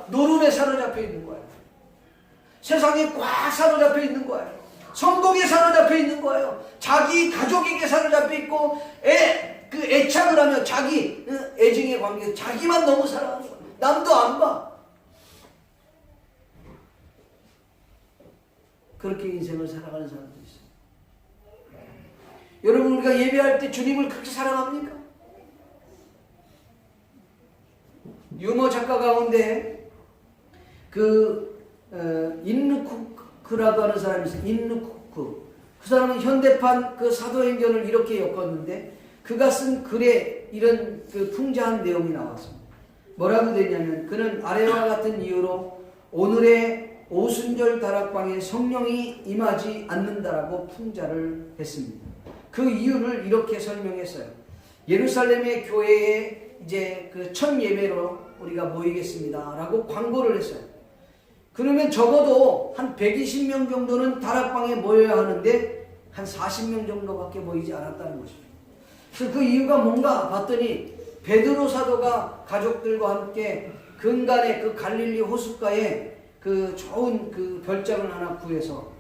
노름에 사로잡혀 있는 거예요. 세상에 꽉 사로잡혀 있는 거예요. 성공에 사로잡혀 있는 거예요. 자기 가족에게 사로잡혀 있고 애착을 하며 자기 애증의 관계에서 자기만 너무 사랑하는 거예요. 남도 안 봐. 그렇게 인생을 살아가는 사람도 있어요. 여러분, 우리가 예배할 때 주님을 그렇게 사랑합니까? 유머 작가 가운데 인누쿠크라고 하는 사람이 있어요. 인누쿠크. 그 사람은 현대판 사도행전을 이렇게 엮었는데 그가 쓴 글에 이런 풍자한 내용이 나왔습니다. 뭐라고 되냐면, 그는 아래와 같은 이유로 오늘의 오순절 다락방에 성령이 임하지 않는다라고 풍자를 했습니다. 그 이유를 이렇게 설명했어요. 예루살렘의 교회에 이제 첫 예배로 우리가 모이겠습니다 라고 광고를 했어요. 그러면 적어도 한 120명 정도는 다락방에 모여야 하는데 한 40명 정도밖에 모이지 않았다는 것입니다. 그래서 그 이유가 뭔가 봤더니 베드로 사도가 가족들과 함께 근간의 갈릴리 호숫가에 좋은 별장을 하나 구해서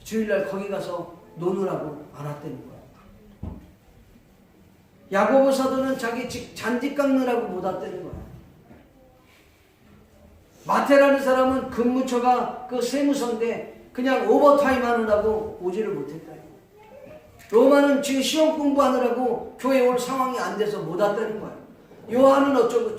주일날 거기 가서 노느라고 알았다는 거예요. 야고보 사도는 자기 잔디 깎느라고 못 왔다는 거예요. 마태라는 사람은 근무처가 세무서인데 그냥 오버타임 하느라고 오지를 못했다. 로마는 지금 시험 공부하느라고 교회 올 상황이 안 돼서 못 왔다는 거예요. 요한은 어쩌고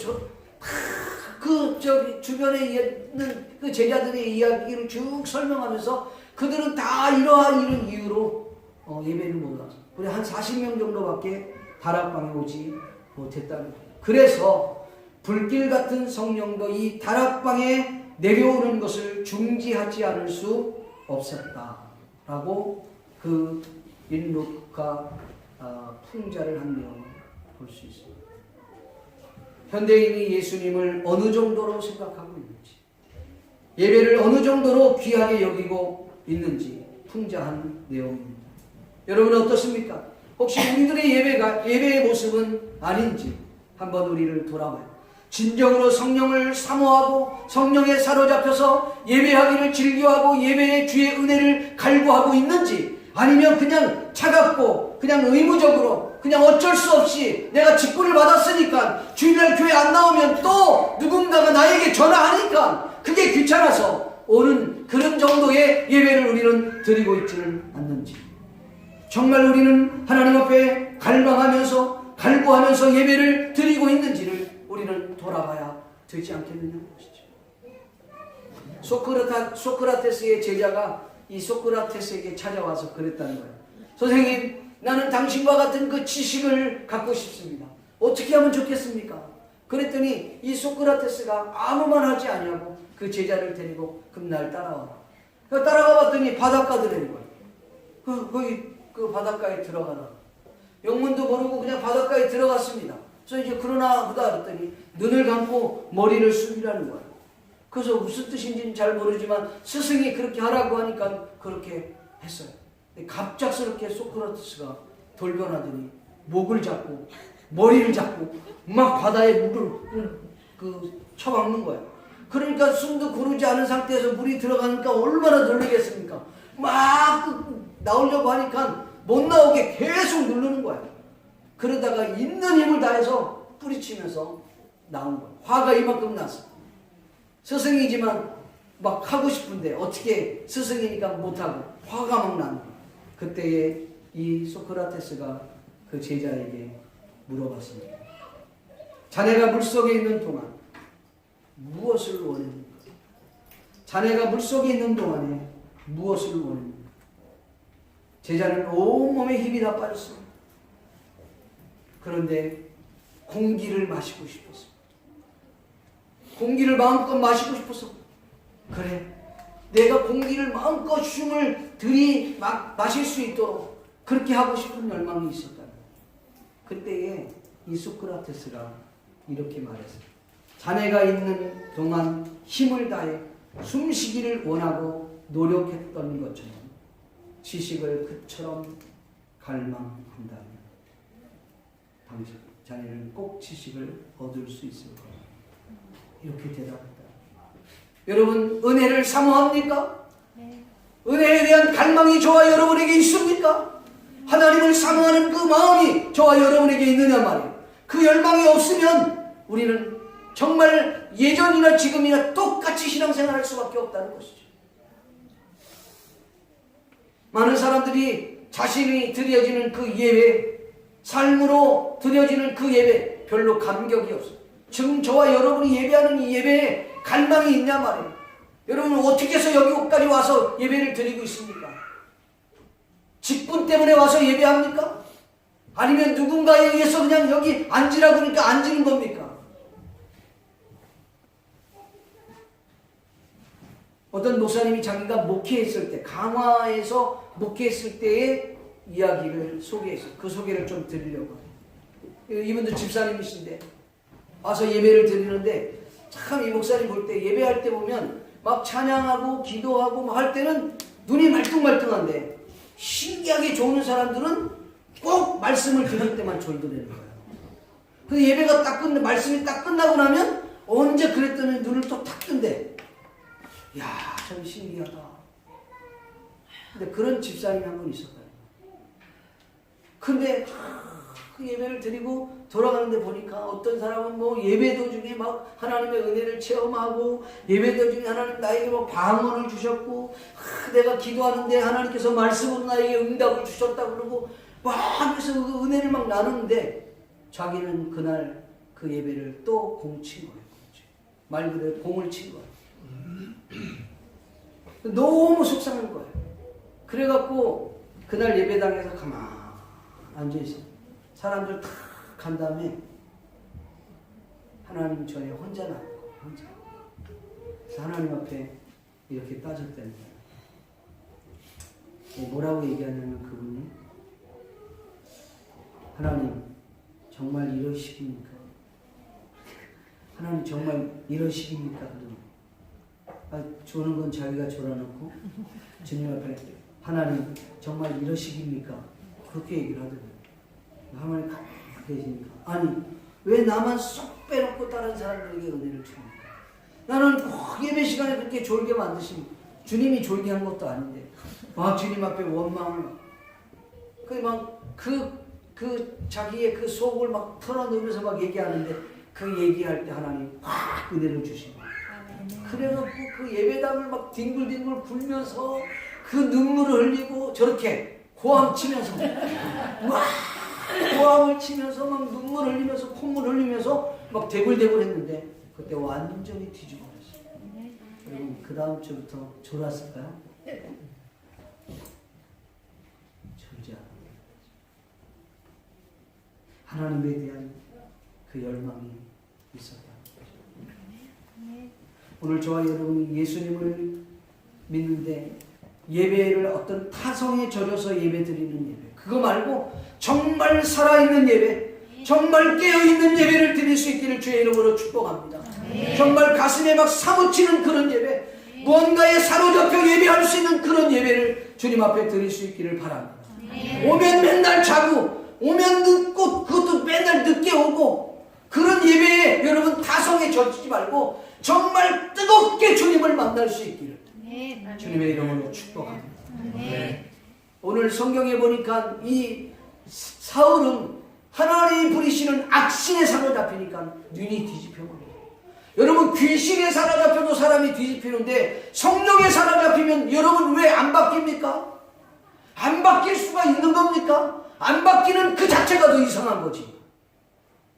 주변에 있는 제자들의 이야기를 쭉 설명하면서 그들은 다 이런 이유로 예배를 못 와서 우리 한 40명 정도밖에 다락방에 오지 못했다는 거예요. 그래서 불길 같은 성령도 이 다락방에 내려오는 것을 중지하지 않을 수 없었다라고 인누쿠크가 풍자를 한 내용을 볼 수 있습니다. 현대인이 예수님을 어느 정도로 생각하고 있는지, 예배를 어느 정도로 귀하게 여기고 있는지 풍자한 내용입니다. 여러분 어떻습니까? 혹시 우리들의 예배의 모습은 아닌지 한번 우리를 돌아봐요. 진정으로 성령을 사모하고 성령에 사로잡혀서 예배하기를 즐겨하고 예배의 주의 은혜를 갈구하고 있는지, 아니면 그냥 차갑고 그냥 의무적으로 그냥 어쩔 수 없이 내가 직분을 받았으니까 주일날 교회 안 나오면 또 누군가가 나에게 전화하니까 그게 귀찮아서 오는 그런 정도의 예배를 우리는 드리고 있지는 않는지, 정말 우리는 하나님 앞에 갈구하면서 예배를 드리고 있는지를 우리는 돌아봐야 되지 않겠느냐는 것이죠. 소크라테스의 제자가 이 소크라테스에게 찾아와서 그랬다는 거예요. 선생님, 나는 당신과 같은 지식을 갖고 싶습니다. 어떻게 하면 좋겠습니까? 그랬더니 이 소크라테스가 아무 말 하지 아니하고 그 제자를 데리고 그럼 날 따라와라. 따라가 봤더니 바닷가더라는 거예요. 거기 바닷가에 들어가라. 영문도 모르고 그냥 바닷가에 들어갔습니다. 그래서 이제 그러나 보다 그랬더니 눈을 감고 머리를 숙이라는 거예요. 그래서 무슨 뜻인지는 잘 모르지만 스승이 그렇게 하라고 하니까 그렇게 했어요. 갑작스럽게 소크라테스가 돌변하더니 목을 잡고 머리를 잡고 막 바다에 물을 쳐박는 거예요. 그러니까 숨도 고르지 않은 상태에서 물이 들어가니까 얼마나 놀라겠습니까? 막 나오려고 하니까 못 나오게 계속 누르는 거예요. 그러다가 있는 힘을 다해서 뿌리치면서 나온 거예요. 화가 이만큼 났어. 스승이지만 막 하고 싶은데 어떻게 스승이니까 못하고 화가 막 나는 거예요. 그때에 이 소크라테스가 그 제자에게 물어봤습니다. 자네가 물속에 있는 동안 무엇을 원했는가? 자네가 물속에 있는 동안에 무엇을 원했는가? 제자는 온몸에 힘이 다 빠졌습니다. 그런데 공기를 마시고 싶었습니다. 공기를 마음껏 마시고 싶어서, 그래, 내가 공기를 마음껏 흉을 마실 수 있도록 그렇게 하고 싶은 열망이 있었다. 그때에 이 소크라테스가 이렇게 말했어요. 자네가 있는 동안 힘을 다해 숨쉬기를 원하고 노력했던 것처럼 지식을 그처럼 갈망한다면, 자네는 꼭 지식을 얻을 수 있을 거야. 이렇게 대답했다. 여러분, 은혜를 사모합니까? 네. 은혜에 대한 갈망이 저와 여러분에게 있습니까? 하나님을 사모하는 그 마음이 저와 여러분에게 있느냐 말이에요. 그 열망이 없으면 우리는 정말 예전이나 지금이나 똑같이 신앙생활할 수밖에 없다는 것이죠. 많은 사람들이 자신이 드려지는 그 예배, 삶으로 드려지는 그 예배 별로 감격이 없어요. 지금 저와 여러분이 예배하는 이 예배에 갈망이 있냐 말이에요. 여러분 어떻게 해서 여기까지 와서 예배를 드리고 있습니까? 직분 때문에 와서 예배합니까? 아니면 누군가에 의해서 그냥 여기 앉으라고 그러니까 앉는 겁니까? 어떤 목사님이 자기가 목회했을 때, 강화에서 목회했을 때의 이야기를 소개했어요. 그 소개를 좀 드리려고 해요. 이분도 집사님이신데 와서 예배를 드리는데 참 이 목사님 볼 때 예배할 때 보면 막 찬양하고 기도하고 막 할 때는 눈이 말뚱말뚱한데 신기하게 좋은 사람들은 꼭 말씀을 들을 때만 졸도내는 거예요. 그 예배가 딱 말씀이 딱 끝나고 나면 언제 그랬더니 눈을 또 탁 뜬대. 야, 참 신기하다. 근데 그런 집사님이 한 분 있었어요. 근데 그 예배를 드리고 돌아가는데 보니까 어떤 사람은 뭐 예배 도중에 막 하나님의 은혜를 체험하고 예배 도중에 하나님 나에게 뭐 방언을 주셨고 내가 기도하는데 하나님께서 말씀으로 나에게 응답을 주셨다고 그러고 막 그래서 그 은혜를 막 나누는데 자기는 그날 그 예배를 또 공친 거예요. 말 그대로 공을 친 거예요. 너무 속상한 거예요. 그래갖고 그날 예배당에서 가만히 앉아있어요. 사람들 다 간 다음에 하나님 전에 혼자 남고 혼자. 그래서 하나님 앞에 이렇게 따졌다는 거예요. 뭐라고 얘기하냐면 그분이 하나님 정말 이러시깁니까? 하나님 정말 이러시깁니까? 조는 건 자기가 졸아놓고 주님 앞에 하나님 정말 이러시깁니까? 그렇게 얘기를 하더라고요. 하나님 가만히 계시니까 아니 왜 나만 쏙 빼놓고 다른 사람들에게 은혜를 줍니까? 나는 꼭 예배 시간에 그렇게 졸게 만드신 주님이 졸게 한 것도 아닌데 막 주님 앞에 원망을 그 자기의 그 속을 막 털어놓으면서 막 얘기하는데 그 얘기할 때 하나님 확 은혜를 주시고 그래갖고 그 예배당을 막 뒹굴뒹굴 굴면서 그 눈물을 흘리고 저렇게 고함 치면서 막 고함을 치면서 막 눈물 흘리면서 콧물 흘리면서 막 대굴대굴 했는데 그때 완전히 뒤집어 버렸어요. 여러분 그 다음 주부터 졸았을까요? 졸지 않아요. 하나님에 대한 그 열망이 있었다. 오늘 저와 여러분이 예수님을 믿는데 예배를 어떤 타성에 절여서 예배 드리는 예배 그거 말고 정말 살아있는 예배 정말 깨어있는 예배를 드릴 수 있기를 주의 이름으로 축복합니다. 정말 가슴에 막 사무치는 그런 예배 무언가에 사로잡혀 예배할 수 있는 그런 예배를 주님 앞에 드릴 수 있기를 바랍니다. 오면 맨날 자고 오면 늦고 그것도 맨날 늦게 오고 그런 예배에 여러분 타성에 젖지 말고 정말 뜨겁게 주님을 만날 수 있기를 주님의 이름으로 축복합니다. 오늘 성경에 보니까 이 사울은 하나님이 부리시는 악신에 사로잡히니까 눈이 뒤집혀버려요. 여러분 귀신에 사로잡혀도 사람이 뒤집히는데 성령에 사로잡히면 여러분 왜 안 바뀝니까? 안 바뀔 수가 있는 겁니까? 안 바뀌는 그 자체가 더 이상한 거지.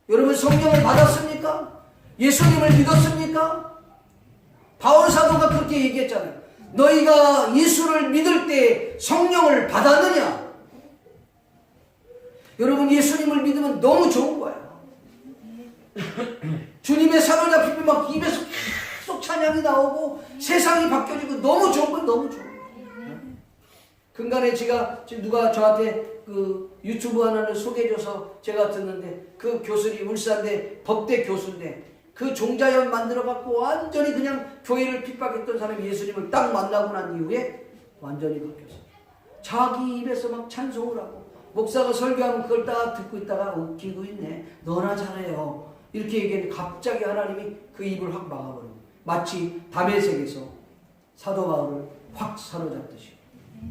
여러분 성령을 받았습니까? 예수님을 믿었습니까? 바울 사도가 그렇게 얘기했잖아요. 너희가 예수를 믿을 때 성령을 받았느냐? 여러분 예수님을 믿으면 너무 좋은 거예요. 주님의 사로잡히면 막 입에서 계속 찬양이 나오고 세상이 바뀌어지고 너무 좋은 거예요. 너무 좋은 거예요. 근간에 제가 누가 저한테 그 유튜브 하나를 소개해줘서 제가 듣는데 그 교수님 울산대 법대 교수인데 그 종자연 만들어갖고 완전히 그냥 교회를 핍박했던 사람이 예수님을 딱 만나고 난 이후에 완전히 바뀌었어요. 자기 입에서 막 찬송을 하고 목사가 설교하면 그걸 딱 듣고 있다가 웃기고 있네. 너나 잘해요. 이렇게 얘기했는데 갑자기 하나님이 그 입을 확 막아버려요. 마치 다메섹에서 사도 바울을 확 사로잡듯이.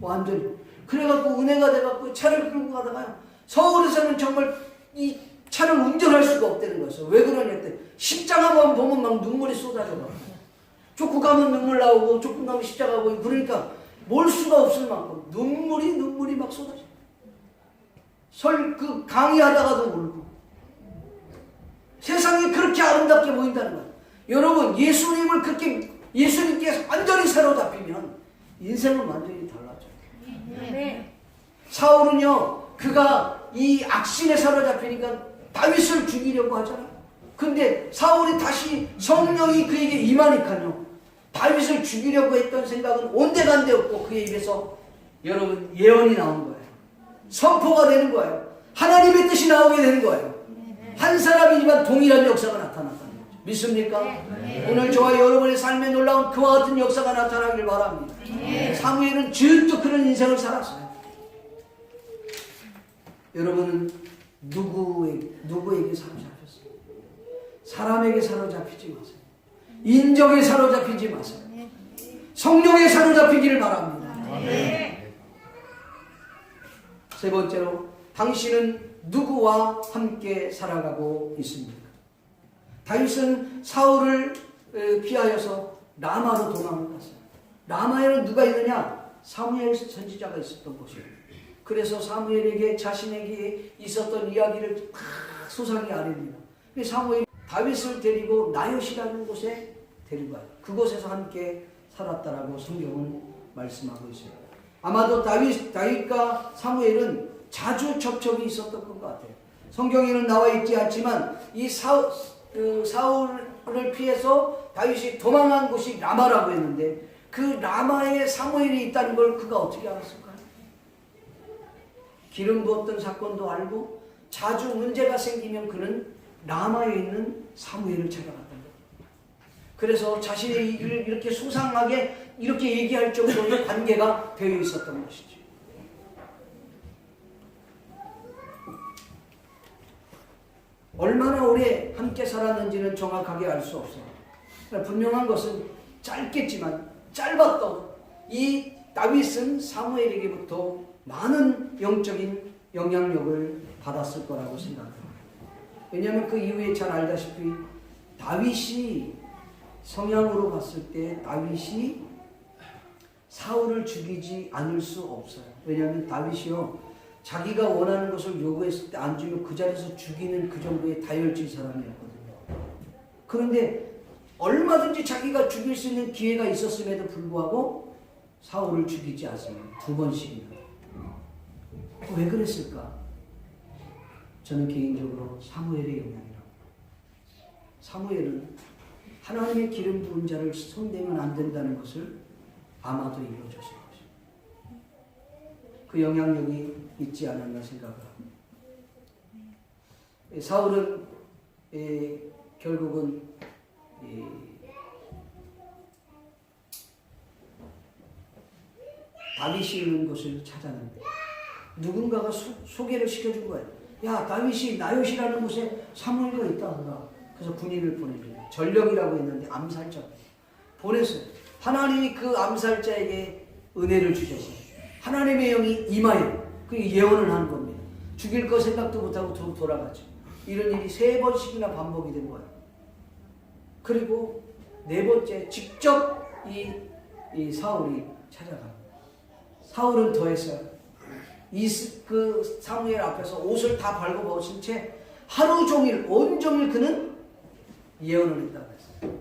완전히. 그래갖고 은혜가 돼갖고 차를 끌고 가다가요. 서울에서는 정말 이 차를 운전할 수가 없다는 거였어. 왜 그러냐 했더니 십자가만 보면 막 눈물이 쏟아져가. 조금 가면 눈물 나오고 조금 가면 십자가 보이고 그러니까 몰 수가 없을 만큼 눈물이 막 쏟아져. 그 강의하다가도 울고. 세상이 그렇게 아름답게 보인다는 거예요. 여러분 예수님을 그렇게 예수님께 완전히 사로잡히면 인생은 완전히 달라져요. 네. 사울은요 그가 이 악신에 사로잡히니까 다윗을 죽이려고 하잖아. 근데 사울이 다시 성령이 그에게 임하니까요 다윗을 죽이려고 했던 생각은 온데간데 없고 그의 입에서 여러분 예언이 나온 거예요. 선포가 되는 거예요. 하나님의 뜻이 나오게 되는 거예요. 한 사람이지만 동일한 역사가 나타났다는 거죠. 믿습니까? 오늘 저와 여러분의 삶에 놀라운 그와 같은 역사가 나타나길 바랍니다. 사무엘은 즈음도 그런 인생을 살았어요. 여러분은 누구에게 사로잡혔어요? 사람에게 사로잡히지 마세요. 인정에 사로잡히지 마세요. 성령에 사로잡히기를 바랍니다. 세 번째로 당신은 누구와 함께 살아가고 있습니까? 다윗은 사울을 피하여서 라마로 도망을 갔어요. 라마에는 누가 있느냐? 사무엘 선지자가 있었던 곳이에요. 그래서 사무엘에게 자신에게 있었던 이야기를 다 소상히 아뢰니다. 사무엘이 다윗을 데리고 나요시라는 곳에 데려가요. 그곳에서 함께 살았다라고 성경은 말씀하고 있어요. 아마도 다윗과 사무엘은 자주 접촉이 있었던 것 같아요. 성경에는 나와 있지 않지만 이 사울을 피해서 다윗이 도망한 곳이 라마라고 했는데 그 라마에 사무엘이 있다는 걸 그가 어떻게 알았을까요? 기름 부었던 사건도 알고 자주 문제가 생기면 그는 라마에 있는 사무엘을 찾아갔다는 거예요. 그래서 자신의 일을 이렇게 소상하게 이렇게 얘기할 정도의 관계가 되어 있었던 것이죠. 얼마나 오래 함께 살았는지는 정확하게 알 수 없어요. 분명한 것은 짧겠지만 짧았던 이 다윗은 사무엘에게부터 많은 영적인 영향력을 받았을 거라고 생각합니다. 왜냐하면 그 이후에 잘 알다시피 다윗이 성향으로 봤을 때 다윗이 사울을 죽이지 않을 수 없어요. 왜냐하면 다윗이요 자기가 원하는 것을 요구했을 때 안 주면 그 자리에서 죽이는 그 정도의 다혈질 사람이었거든요. 그런데 얼마든지 자기가 죽일 수 있는 기회가 있었음에도 불구하고 사울을 죽이지 않습니다. 2번씩이나. 왜 그랬을까? 저는 개인적으로 사무엘의 영향이라고. 사무엘은 하나님의 기름 부은 자를 손대면 안 된다는 것을 아마도 이루어졌을 것입니다. 그 영향력이 있지 않았나 생각을 합니다. 사울은 결국은 다윗이 있는 곳을 찾았는데 누군가가 소개를 시켜준 거예요. 야, 다윗이 나요시라는 곳에 사무엘가 있다 하더라. 그래서 군인을 보냅니다. 전령이라고 했는데 암살자 보냈어요. 하나님이 그 암살자에게 은혜를 주셔서 하나님의 영이 임하여 그 예언을 하는 겁니다. 죽일 거 생각도 못하고 돌아가죠. 이런 일이 3번씩이나 반복이 된 거예요. 그리고 4번째 직접 이 사울이 찾아갑니다. 사울은 더했어요. 그 사무엘 앞에서 옷을 다 발고 벗은 채 하루 종일 온종일 그는 예언을 했다고 했어요.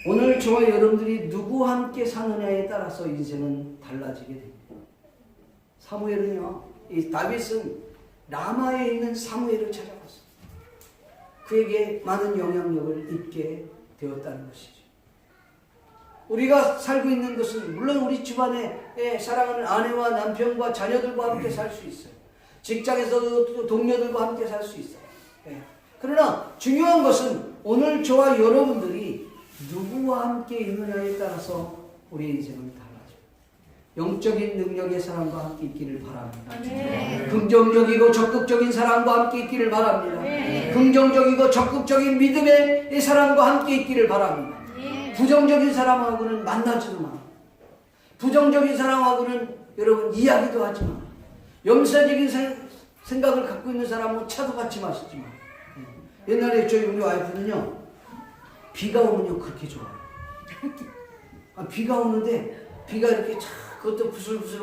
오늘 저와 여러분들이 누구와 함께 사느냐에 따라서 인생은 달라지게 됩니다. 사무엘은요, 이 다윗은 라마에 있는 사무엘을 찾아갔어요. 그에게 많은 영향력을 입게 되었다는 것이죠. 우리가 살고 있는 것은 물론 우리 집안에 사랑하는 아내와 남편과 자녀들과 함께 살 수 있어요. 직장에서도 동료들과 함께 살 수 있어요. 그러나 중요한 것은 오늘 저와 여러분들이 누구와 함께 있느냐에 따라서 우리의 인생은 달라져요. 영적인 능력의 사람과 함께 있기를 바랍니다. 긍정적이고 적극적인 사람과 함께 있기를 바랍니다. 긍정적이고 적극적인 믿음의 사람과 함께 있기를 바랍니다. 부정적인 사람하고는 만나지도 마. 부정적인 사람하고는 여러분 이야기도 하지 마. 염세적인 생각을 갖고 있는 사람은 차도 같이 마시지 마. 옛날에 저희 우리 와이프는요, 비가 오면요 그렇게 좋아요. 비가 오는데 비가 이렇게 그것도 부슬부슬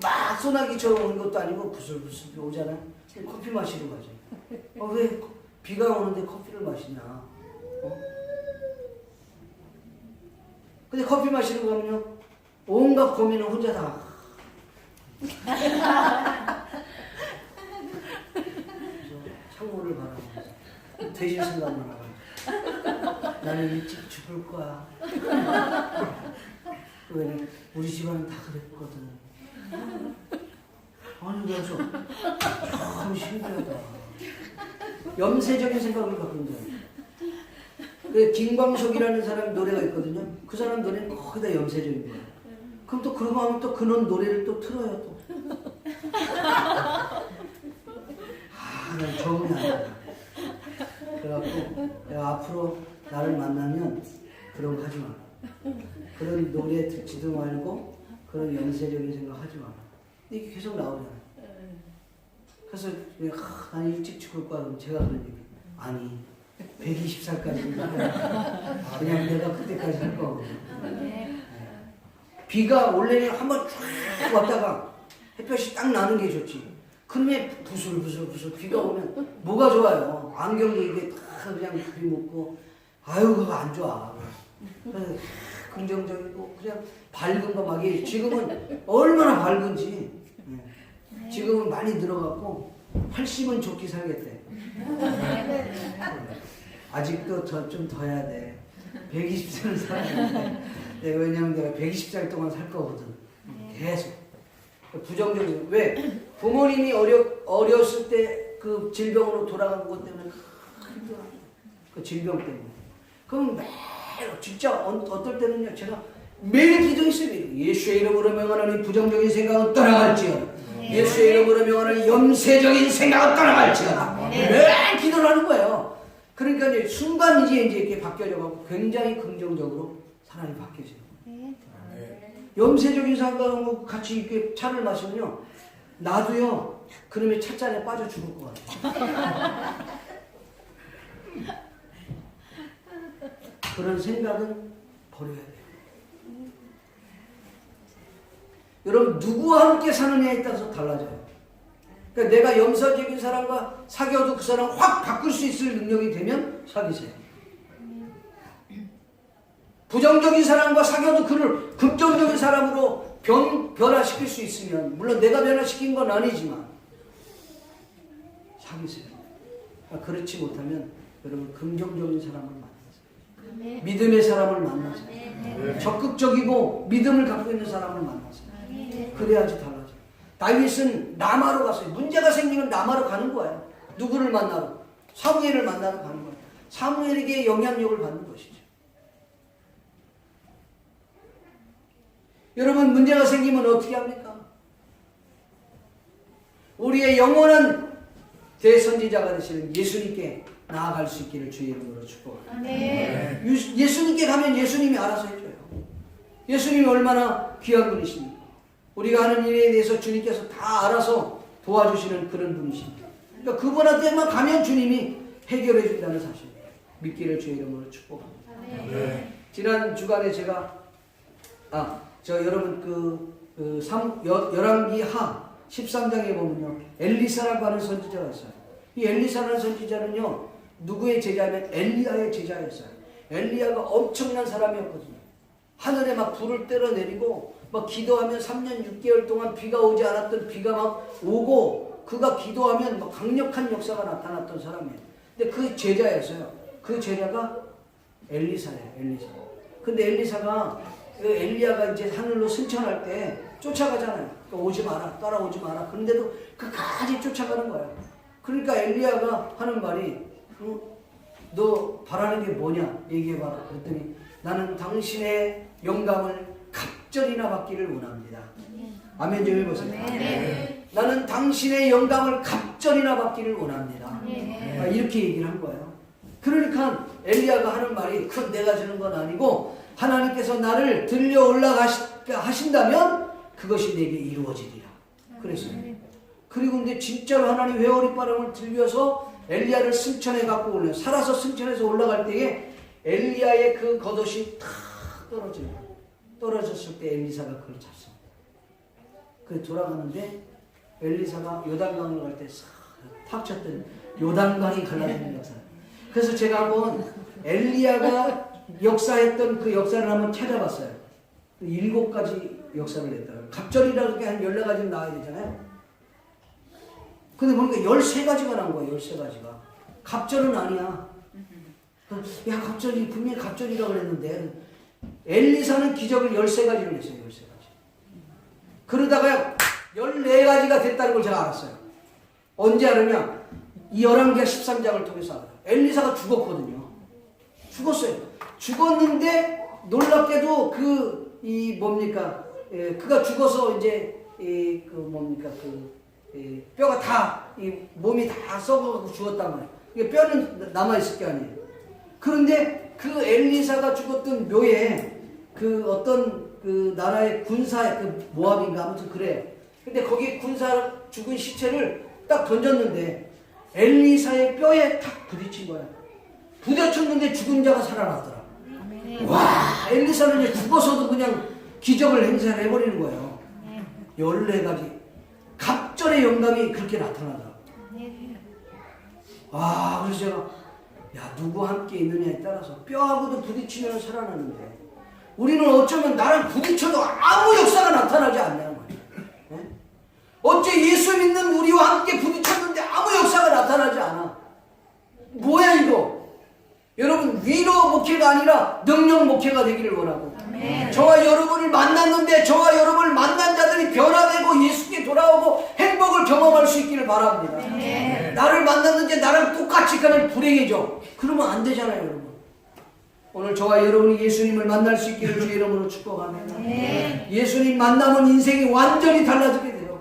막 소나기처럼 오는 것도 아니고 부슬부슬 오잖아요. 커피 마시러 가죠. 왜 비가 오는데 커피를 마시냐? 근데 커피 마시러 가면요 온갖 고민을 혼자 다 창문을 바라보면서 대신 생각만 하고 나는 일찍 죽을 거야. 왜 우리 집안은 다 그랬거든. 아니 그래서 참 신기하다. 염세적인 생각을 갖고 있는 거예요. 김광석이라는 사람 노래가 있거든요. 그 사람 노래는 거의 다 염세적인 거예요. 그럼 또 그러고 하면 또 그런 노래를 또 틀어요 또. 난 적응이 안 돼. 그래갖고 내가 앞으로 나를 만나면 그런 거 하지 마라. 그런 노래 듣지도 말고 그런 염세적인 생각 하지 마라. 이게 계속 나오잖아요. 그래서 난 일찍 죽을 거야. 그럼 제가 그런 얘기. 아니 120살까지 그냥 내가 그때까지 할 거거든요. 비가 원래는 한번 쫙 왔다가 햇볕이 딱 나는 게 좋지. 그러면 부슬부슬 비가 오면 뭐가 좋아요? 안경도 이게 다 그냥 그리 묶고 아유 그거 안 좋아. 긍정적이고 그냥 밝은 거 막이 지금은 얼마나 밝은지. 지금은 많이 늘어갖고 80은 좋게 살겠대. 아직도 좀 더 해야 돼. 120살은 살아야 돼. 왜냐면 내가 120살 동안 살 거거든. 계속. 부정적인. 왜? 부모님이 어렸을 때 그 질병으로 돌아간 것 때문에 그 질병 때문에. 그럼 매일 진짜 어떨 때는요 제가 매일 기도했어요. 예수의 이름으로 명하노니 부정적인 생각은 떠나갈지어다. 예수의 이름으로 명하노니 염세적인 생각은 떠나갈지어다. 매일 기도를 하는 거예요. 그러니까 이제 순간 이제 이렇게 바뀌어져가고 굉장히 긍정적으로 사람이 바뀌어져요. 염세적인 생각하고 같이 이렇게 차를 마시면요, 나도요 그러면 찻잔에 빠져 죽을 것 같아요. 그런 생각은 버려야 돼요. 여러분 누구와 함께 사느냐에 따라서 달라져요. 그러니까 내가 염세적인 사람과 사귀어도 그 사람 확 바꿀 수 있을 능력이 되면 사귀세요. 부정적인 사람과 사귀어도 그를 긍정적인 사람으로 변화시킬 수 있으면, 물론 내가 변화시킨 건 아니지만 사귀세요. 그렇지 못하면 여러분 긍정적인 사람을 만나세요. 믿음의 사람을 만나세요. 적극적이고 믿음을 갖고 있는 사람을 만나세요. 그래야지 달라져요. 다윗은 라마로 갔어요. 문제가 생기면 라마로 가는 거예요. 누구를 만나러? 사무엘을 만나러 가는 거예요. 사무엘에게 영향력을 받는 것이죠. 여러분 문제가 생기면 어떻게 합니까? 우리의 영원한 대선지자가 되시는 예수님께 나아갈 수 있기를 주의 이름으로 축복합니다. 예수님께 가면 예수님이 알아서 해줘요. 예수님이 얼마나 귀한 분이십니까? 우리가 하는 일에 대해서 주님께서 다 알아서 도와주시는 그런 분이십니다. 그러니까 그분한테만 가면 주님이 해결해 준다는 사실 믿기를 주의 이름으로 축복합니다. 지난 주간에 제가 여러분 열왕기하 13장에 보면요 엘리사라고 하는 선지자가 있어요. 이 엘리사라는 선지자는요 누구의 제자냐면 엘리야의 제자였어요. 엘리야가 엄청난 사람이었거든요. 하늘에 막 불을 때려내리고 막 기도하면 3년 6개월 동안 비가 오지 않았던 비가 막 오고 그가 기도하면 막 강력한 역사가 나타났던 사람이에요. 근데 그 제자였어요. 그 제자가 엘리사예요. 엘리사. 근데 엘리사가 엘리야가 이제 하늘로 승천할 때 쫓아가잖아요. 그러니까 오지 마라, 따라오지 마라. 그런데도 끝까지 쫓아가는 거예요. 그러니까 엘리야가 하는 말이 너 바라는 게 뭐냐 얘기해봐라. 그랬더니 나는 당신의 영감을 갑절이나 받기를 원합니다. 아멘 좀 해보세요. 나는 당신의 영광을 갑절이나 받기를 원합니다. 이렇게 얘기를 한 거예요. 그러니까 엘리야가 하는 말이 그건 내가 주는 건 아니고 하나님께서 나를 들려 올라가신다면 그것이 내게 이루어지리라 그랬어요. 그리고 근데 진짜로 하나님 회오리바람을 들려서 엘리야를 승천해 갖고 올려 살아서 승천해서 올라갈 때에 엘리야의 그 겉옷이 탁 떨어졌을 때 엘리사가 그걸 잡습니다. 그 돌아가는데 엘리사가 요단강을 갈 때 탁 쳤더니 요단강이 갈라지는 역사. 그래서 제가 한번 엘리야가 역사했던 그 역사를 한번 찾아봤어요. 7가지 역사를 했더라고요. 갑절이라고 한 14가지는 나와야 되잖아요. 근데 보니까 13가지가 나온 거예요. 13가지가. 갑절은 아니야. 야, 갑절이 분명히 갑절이라고 그랬는데 엘리사는 기적을 13가지를 했어요. 13가지. 그러다가 14가지가 됐다는 걸 제가 알았어요. 언제 알았냐? 이 열왕기하 13장을 통해서 알아요. 엘리사가 죽었거든요. 죽었어요. 죽었는데 놀랍게도 그가 죽어서 이제 뼈가 다 몸이 다 썩어가고 죽었단 말이에요. 이게 뼈는 남아 있을 게 아니에요. 그런데 그 엘리사가 죽었던 묘에 그 어떤 그 나라의 군사 그 모압인가 아무튼 그래요. 근데 거기 군사 죽은 시체를 딱 던졌는데 엘리사의 뼈에 탁 부딪힌 거야. 부딪혔는데 죽은 자가 살아났더라. 와, 엘리사는 이제 죽어서도 그냥 기적을 행사를 해버리는 거예요. 14가지. 갑절의 영감이 그렇게 나타나더라. 와, 그래서 제가, 야, 누구 함께 있느냐에 따라서 뼈하고도 부딪히면 살아나는데, 우리는 어쩌면 나랑 부딪혀도 아무 역사가 나타나지 않냐는 거예요. 네? 어째 예수 믿는 우리와 함께 부딪혔는데 아무 역사가 나타나지 않아. 뭐야, 이거? 여러분, 위로 목회가 아니라 능력 목회가 되기를 원하고, 저와 여러분을 만났는데 저와 여러분을 만난 자들이 변화되고 예수께 돌아오고 행복을 경험할 수 있기를 바랍니다. 나를 만났는데 나랑 똑같이 가는 불행이죠. 그러면 안 되잖아요, 여러분. 오늘 저와 여러분이 예수님을 만날 수 있기를 주의 이름으로 축복합니다. 예수님 만나면 인생이 완전히 달라지게 돼요.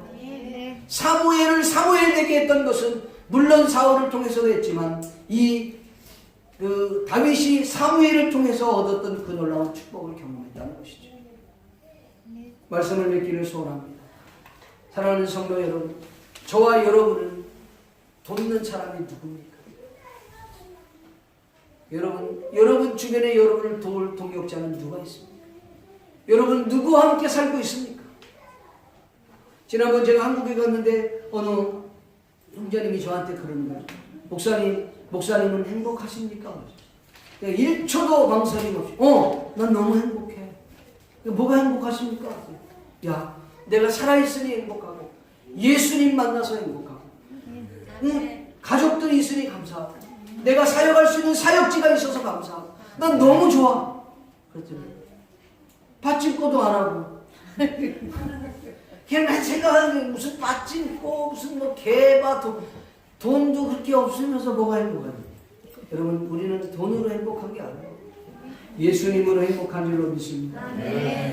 사무엘을 사무엘 되게 했던 것은 물론 사울을 통해서도 했지만 다윗이 사무엘을 통해서 얻었던 그 놀라운 축복을 경험했다는 것이죠. 말씀을 맺기를 소원합니다. 사랑하는 성도 여러분, 저와 여러분을 돕는 사람이 누굽니까? 여러분 주변에 여러분을 도울 동역자는 누가 있습니까? 여러분 누구와 함께 살고 있습니까? 지난번 제가 한국에 갔는데 어느 형제님이 저한테 그러는 거예요. 목사님은 행복하십니까? 1초도 망설임 없이 난 너무 행복해. 뭐가 행복하십니까? 야, 내가 살아있으니 행복하고 예수님 만나서 행복하고 가족들이 있으니 감사하고 내가 사역할 수 있는 사역지가 있어서 감사하고 난 너무 좋아. 그랬더니 받침고도 안 하고 그냥 생각하는 게 무슨 받침고 무슨 뭐 개바 돈도 그렇게 없으면서 뭐가 행복하냐. 여러분, 우리는 돈으로 행복한 게 아니에요. 예수님으로 행복한 줄로 믿습니다.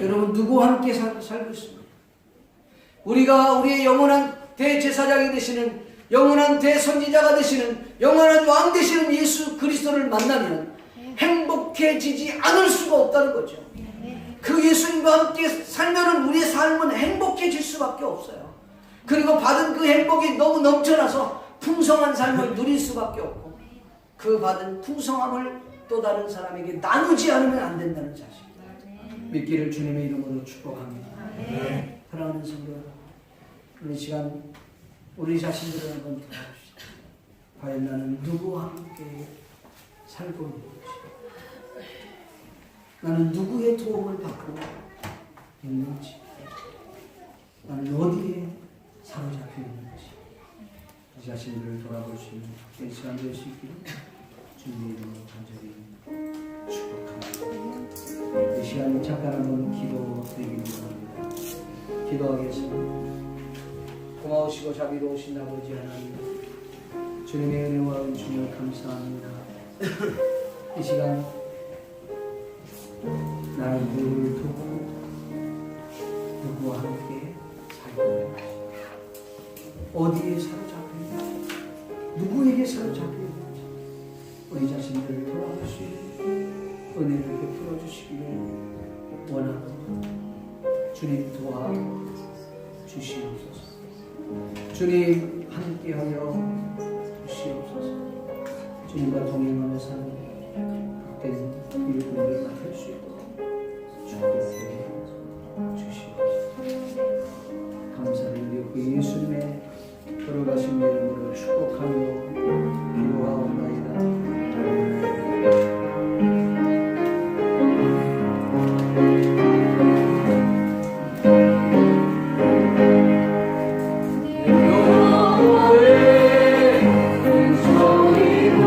여러분, 누구와 함께 살고 있습니다. 우리가 우리의 영원한 대제사장이 되시는, 영원한 대선지자가 되시는, 영원한 왕 되시는 예수 그리스도를 만나면 행복해지지 않을 수가 없다는 거죠. 그 예수님과 함께 살면 우리의 삶은 행복해질 수밖에 없어요. 그리고 받은 그 행복이 너무 넘쳐나서 풍성한 삶을 누릴 수밖에 없고, 그 받은 풍성함을 또 다른 사람에게 나누지 않으면 안 된다는 사실 믿기를 주님의 이름으로 축복합니다. 사랑하는 성도 여러분, 이 시간 우리 자신들을 한번 돌아봅시다. 과연 나는 누구와 함께 살고 있는 것인지, 나는 누구의 도움을 받고 있는지, 나는 어디에 사로잡혀 있는지 이 자신들을 돌아볼 수 있는 이 시간 될 수 있기를 주님의 이름으로 간절히 축복합니다. 이 시간 잠깐 한번 기도드리기를 원합니다. 기도하겠습니다. 고마우시고 자비로우신 아버지 하나님, 주님의 은혜와 은총을 감사합니다. 이 시간 나는 누구를 두고 누구와 함께 살고 어디에 사로잡혔는지, 누구에게 사로잡혔는지 우리 자신들을 돌아볼 수 있는 은혜를 베풀어 주시기를 원하고 주님 도와주시옵소서. 주님 함께하여 주시옵소서. 주님과 동행하며 사는 복된 일꾼을 맡을 수 있도록 주께서 주시옵소서. 감사를 드리고 예수님의 걸어가신 이름으로 축복하며 기도하옵나이다. 영원의 소리로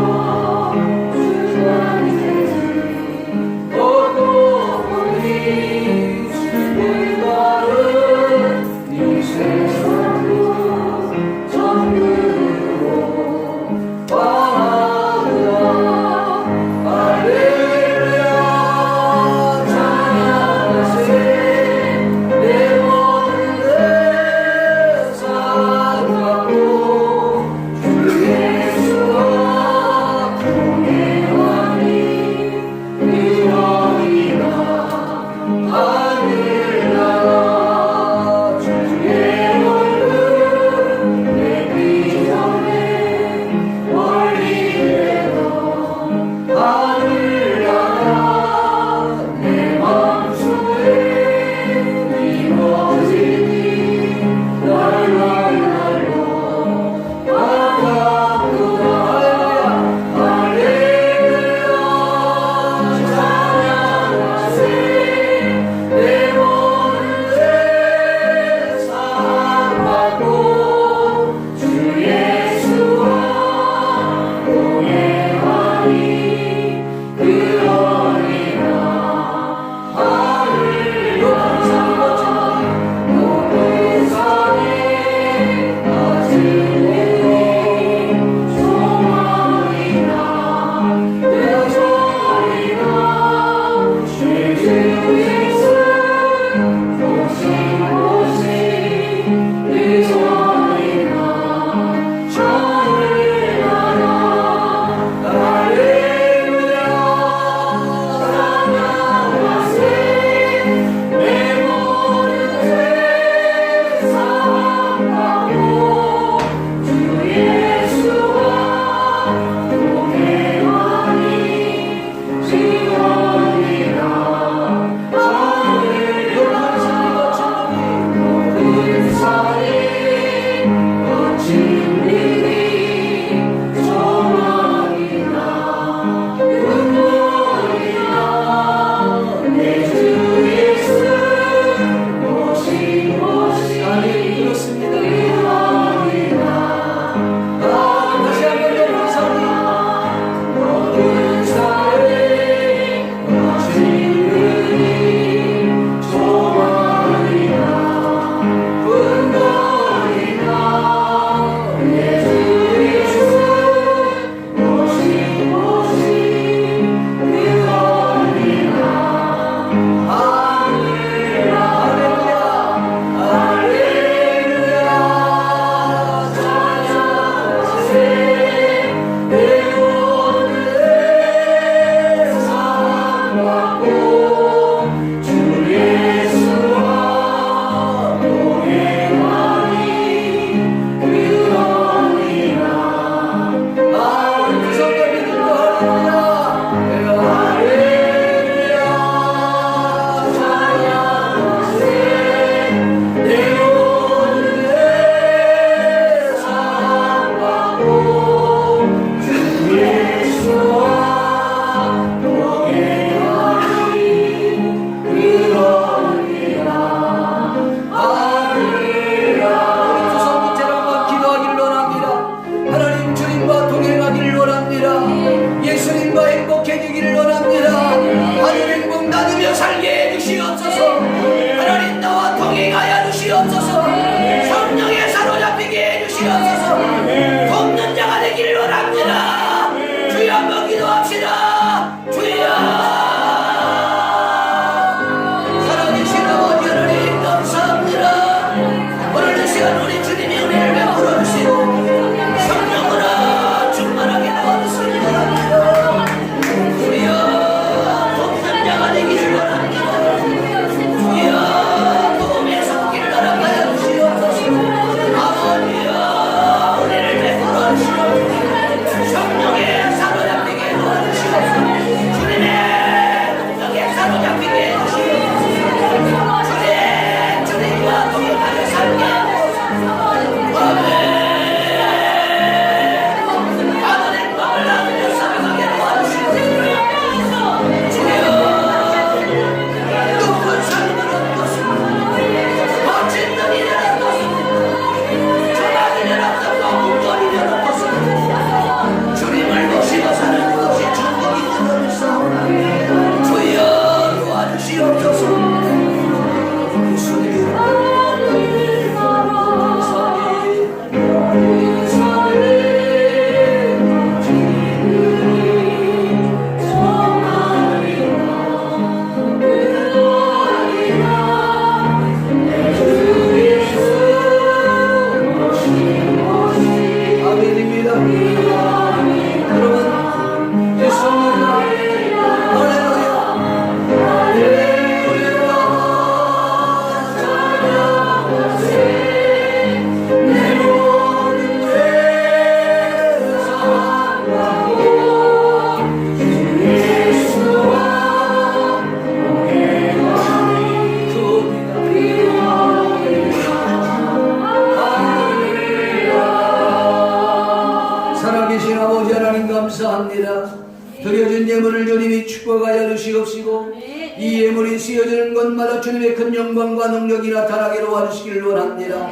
예물을 주님이 축복하여 주시옵시고 이 예물이 쓰여지는 곳마다 주님의 큰 영광과 능력이 나타나게 도와주시기를 원합니다.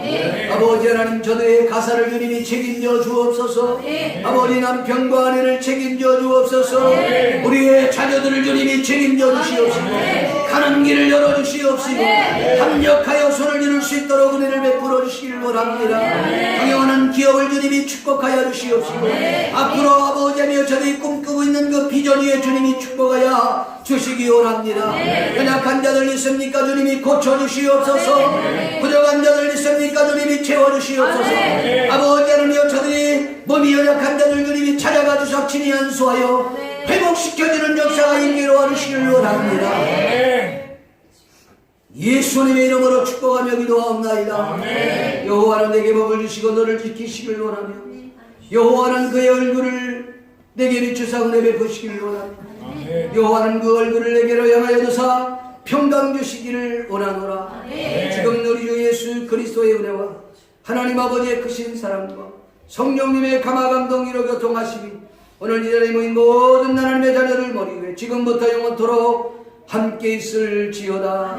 아버지 하나님 저들의 가사를 주님이 책임져 주옵소서. 아버지 남편과 아내를 책임져 주옵소서. 우리의 자녀들을 주님이 책임져 주시옵시고 가는 길을 열어주시옵시고 합력하여 손을 이룰 수 있도록 은혜를 베풀어 주시기를 원합니다. 경영하는 기업을 주님이 축복하여 주시옵시고 앞으로 아버지며 저들이 꿈꾸고 있는 그 비전 위에 주님이 축복하여 주시기 원합니다. 연약한 자들 있습니까? 주님이 고쳐주시옵소서. 부족한 자들 있습니까? 주님이 채워주시옵소서. 아버지 하나님여 저들이 몸이 연약한 자들 주님이 찾아가 주사 친히 안수하여 회복시켜주는 역사가 임기로 하시기를 원합니다. 예수님의 이름으로 축복하며 기도하옵나이다. 여호와는 내게 복을 주시고 너를 지키시길 원하며 여호와는 그의 얼굴을 내게 비추사 은혜 베푸시기를 원합니다. 여호와는 그 얼굴을 내게로 향하여 두사 평강 주시기를 원하노라. 지금 우리 주 예수 그리스도의 은혜와 하나님 아버지의 크신 사랑과 성령님의 감화감동으로 교통하시니 오늘 이 자리에 모인 모든 하나님의 자녀들 머리 위에 지금부터 영원토록 함께 있을지어다.